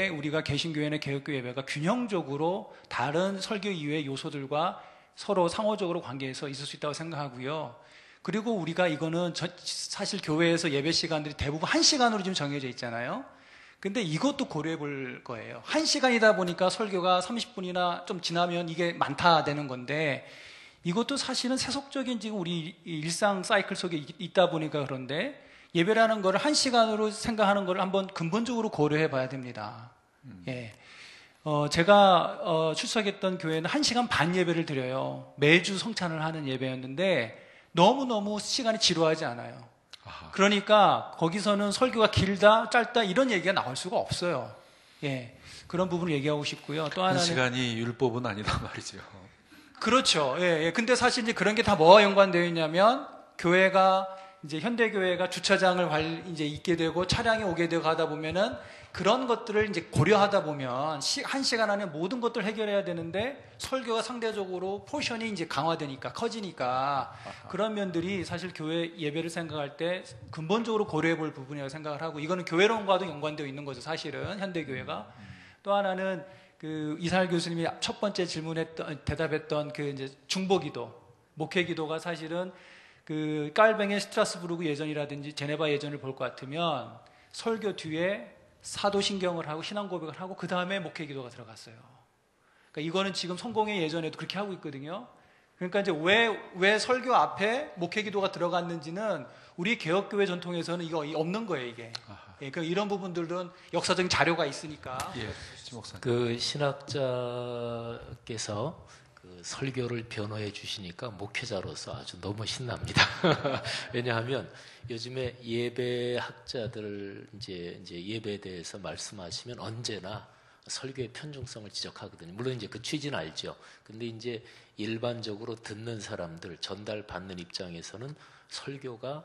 우리가 개신교회나 개혁교회 예배가 균형적으로 다른 설교 이외의 요소들과 서로 상호적으로 관계해서 있을 수 있다고 생각하고요. 그리고 우리가 이거는 사실 교회에서 예배 시간들이 대부분 1시간으로 지금 정해져 있잖아요. 근데 이것도 고려해 볼 거예요. 1시간이다 보니까 설교가 30분이나 좀 지나면 이게 많다 되는 건데 이것도 사실은 세속적인 지금 우리 일상 사이클 속에 있다 보니까 그런데 예배라는 거를 1시간으로 생각하는 걸 한번 근본적으로 고려해 봐야 됩니다. 예. 제가 출석했던 교회는 1시간 반 예배를 드려요. 매주 성찬을 하는 예배였는데 너무너무 시간이 지루하지 않아요. 그러니까 거기서는 설교가 길다, 짧다 이런 얘기가 나올 수가 없어요. 예, 그런 부분을 얘기하고 싶고요. 또 하나는 시간이 율법은 아니다 말이죠. 그렇죠. 예. 근데 사실 이제 그런 게 다 뭐와 연관되어 있냐면 교회가 이제 현대교회가 주차장을 이제 있게 되고 차량이 오게 되고 하다 보면은 그런 것들을 이제 고려하다 보면 1시간 안에 모든 것들을 해결해야 되는데 설교가 상대적으로 포션이 이제 강화되니까 커지니까 그런 면들이 사실 교회 예배를 생각할 때 근본적으로 고려해 볼 부분이라고 생각을 하고 이거는 교회론과도 연관되어 있는 거죠. 사실은 현대교회가. 또 하나는 그 이사할 교수님이 첫 번째 대답했던 그 이제 중보기도, 목회기도가 사실은 그 깔뱅의 스트라스부르크 예전이라든지 제네바 예전을 볼 것 같으면 설교 뒤에 사도신경을 하고 신앙고백을 하고 그 다음에 목회기도가 들어갔어요. 그러니까 이거는 지금 성공회 예전에도 그렇게 하고 있거든요. 그러니까 이제 왜 설교 앞에 목회기도가 들어갔는지는 우리 개혁교회 전통에서는 이거 없는 거예요, 이게. 예, 그러니까 이런 부분들은 역사적인 자료가 있으니까. 예, 목사님. 그 신학자께서 그 설교를 변호해 주시니까 목회자로서 아주 너무 신납니다. 왜냐하면 요즘에 예배학자들 이제 예배에 대해서 말씀하시면 언제나 설교의 편중성을 지적하거든요. 물론 이제 그 취지는 알죠. 근데 이제 일반적으로 듣는 사람들, 전달받는 입장에서는 설교가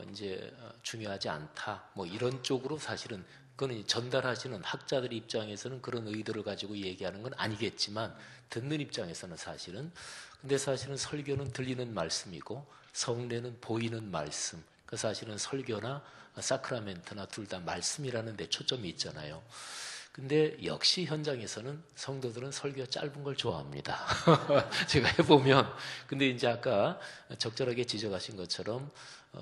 이제 중요하지 않다. 뭐 이런 쪽으로 사실은 그건 전달하시는 학자들 입장에서는 그런 의도를 가지고 얘기하는 건 아니겠지만 듣는 입장에서는 근데 사실은 설교는 들리는 말씀이고 성례는 보이는 말씀. 그 사실은 설교나 사크라멘트나 둘 다 말씀이라는 데 초점이 있잖아요. 근데 역시 현장에서는 성도들은 설교 짧은 걸 좋아합니다. 제가 해보면. 근데 이제 아까 적절하게 지적하신 것처럼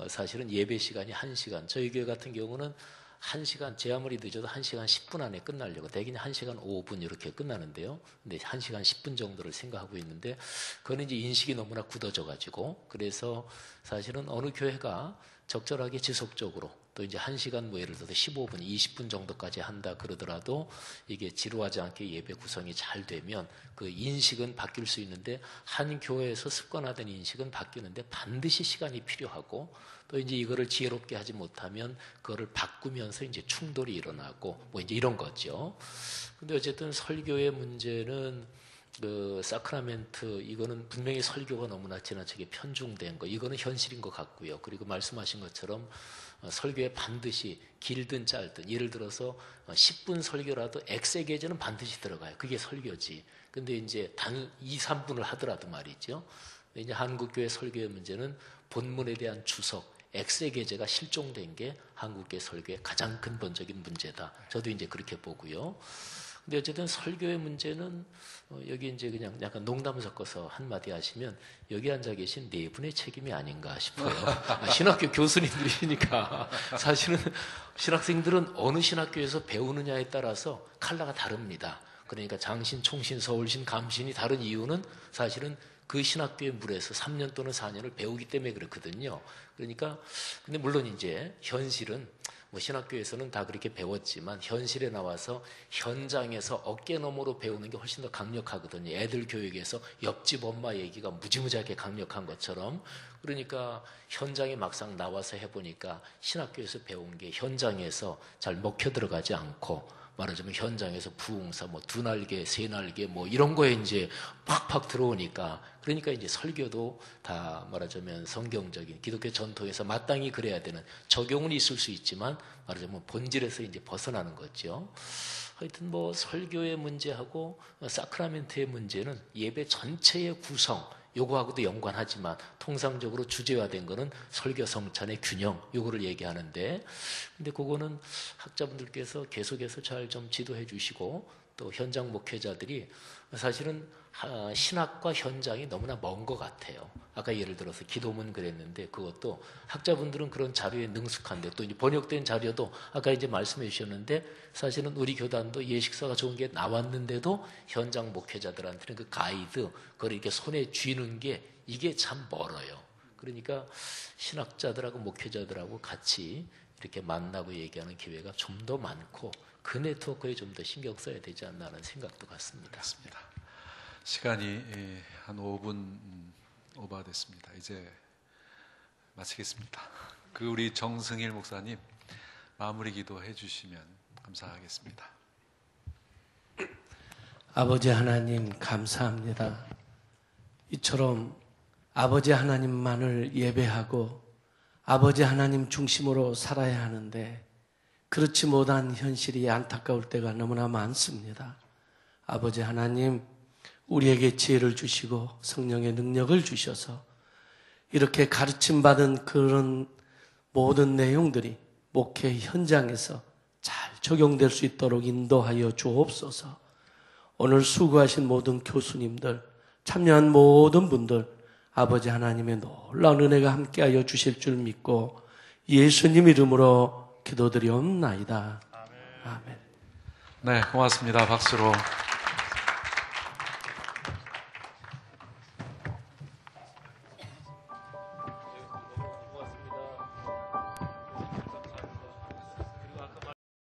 사실은 예배 시간이 1시간. 저희 교회 같은 경우는 1시간, 제 아무리 늦어도 1시간 10분 안에 끝나려고, 대개는 1시간 5분 이렇게 끝나는데요. 근데 1시간 10분 정도를 생각하고 있는데, 그거는 이제 인식이 너무나 굳어져가지고, 그래서 사실은 어느 교회가 적절하게 지속적으로, 또 이제 1시간 뭐 예를 들어서 15분, 20분 정도까지 한다 그러더라도 이게 지루하지 않게 예배 구성이 잘 되면 그 인식은 바뀔 수 있는데, 한 교회에서 습관화된 인식은 바뀌는데 반드시 시간이 필요하고, 또 이제 이거를 지혜롭게 하지 못하면 그거를 바꾸면서 이제 충돌이 일어나고 뭐 이제 이런 거죠. 근데 어쨌든 설교의 문제는 그 사크라멘트 이거는 분명히 설교가 너무나 지나치게 편중된 거 이거는 현실인 것 같고요. 그리고 말씀하신 것처럼 설교에 반드시 길든 짧든 예를 들어서 10분 설교라도 엑세게제는 반드시 들어가요. 그게 설교지. 근데 이제 단 2, 3분을 하더라도 말이죠. 이제 한국교회 설교의 문제는 본문에 대한 주석 엑세게제가 실종된 게 한국교회 설교의 가장 근본적인 문제다. 저도 이제 그렇게 보고요. 근데 어쨌든 설교의 문제는 여기 이제 그냥 약간 농담 섞어서 한마디 하시면 여기 앉아 계신 네 분의 책임이 아닌가 싶어요. 신학교 교수님들이니까 사실은 신학생들은 어느 신학교에서 배우느냐에 따라서 컬러가 다릅니다. 그러니까 장신, 총신, 서울신, 감신이 다른 이유는 사실은 그 신학교의 물에서 3년 또는 4년을 배우기 때문에 그렇거든요. 그러니까 근데 물론 이제 현실은 뭐 신학교에서는 다 그렇게 배웠지만 현실에 나와서 현장에서 어깨너머로 배우는 게 훨씬 더 강력하거든요. 애들 교육에서 옆집 엄마 얘기가 무지무지하게 강력한 것처럼. 그러니까 현장에 막상 나와서 해보니까 신학교에서 배운 게 현장에서 잘 먹혀 들어가지 않고, 말하자면 현장에서 부흥사, 뭐 두 날개, 세 날개, 뭐 이런 거에 이제 팍팍 들어오니까, 그러니까 이제 설교도 다 말하자면 성경적인 기독교 전통에서 마땅히 그래야 되는 적용은 있을 수 있지만 말하자면 본질에서 이제 벗어나는 거죠. 하여튼 뭐 설교의 문제하고 사크라멘트의 문제는 예배 전체의 구성, 요거하고도 연관하지만 통상적으로 주제화된 거는 설교 성찬의 균형, 요거를 얘기하는데, 근데 그거는 학자분들께서 계속해서 잘 좀 지도해 주시고, 또 현장 목회자들이 사실은 신학과 현장이 너무나 먼 것 같아요. 아까 예를 들어서 기도문 그랬는데 그것도 학자분들은 그런 자료에 능숙한데, 또 이제 번역된 자료도 아까 이제 말씀해 주셨는데 사실은 우리 교단도 예식서가 좋은 게 나왔는데도 현장 목회자들한테는 그 가이드 그걸 이렇게 손에 쥐는 게 이게 참 멀어요. 그러니까 신학자들하고 목회자들하고 같이 이렇게 만나고 얘기하는 기회가 좀 더 많고 그 네트워크에 좀 더 신경 써야 되지 않나 하는 생각도 같습니다. 맞습니다. 시간이 한 5분 오버됐습니다. 이제 마치겠습니다. 그 우리 정승일 목사님 마무리 기도해 주시면 감사하겠습니다. 아버지 하나님 감사합니다. 이처럼 아버지 하나님만을 예배하고 아버지 하나님 중심으로 살아야 하는데 그렇지 못한 현실이 안타까울 때가 너무나 많습니다. 아버지 하나님, 우리에게 지혜를 주시고 성령의 능력을 주셔서 이렇게 가르침받은 그런 모든 내용들이 목회 현장에서 잘 적용될 수 있도록 인도하여 주옵소서. 오늘 수고하신 모든 교수님들, 참여한 모든 분들, 아버지 하나님의 놀라운 은혜가 함께하여 주실 줄 믿고 예수님 이름으로 기도드리옵나이다. 아멘. 네, 고맙습니다. 박수로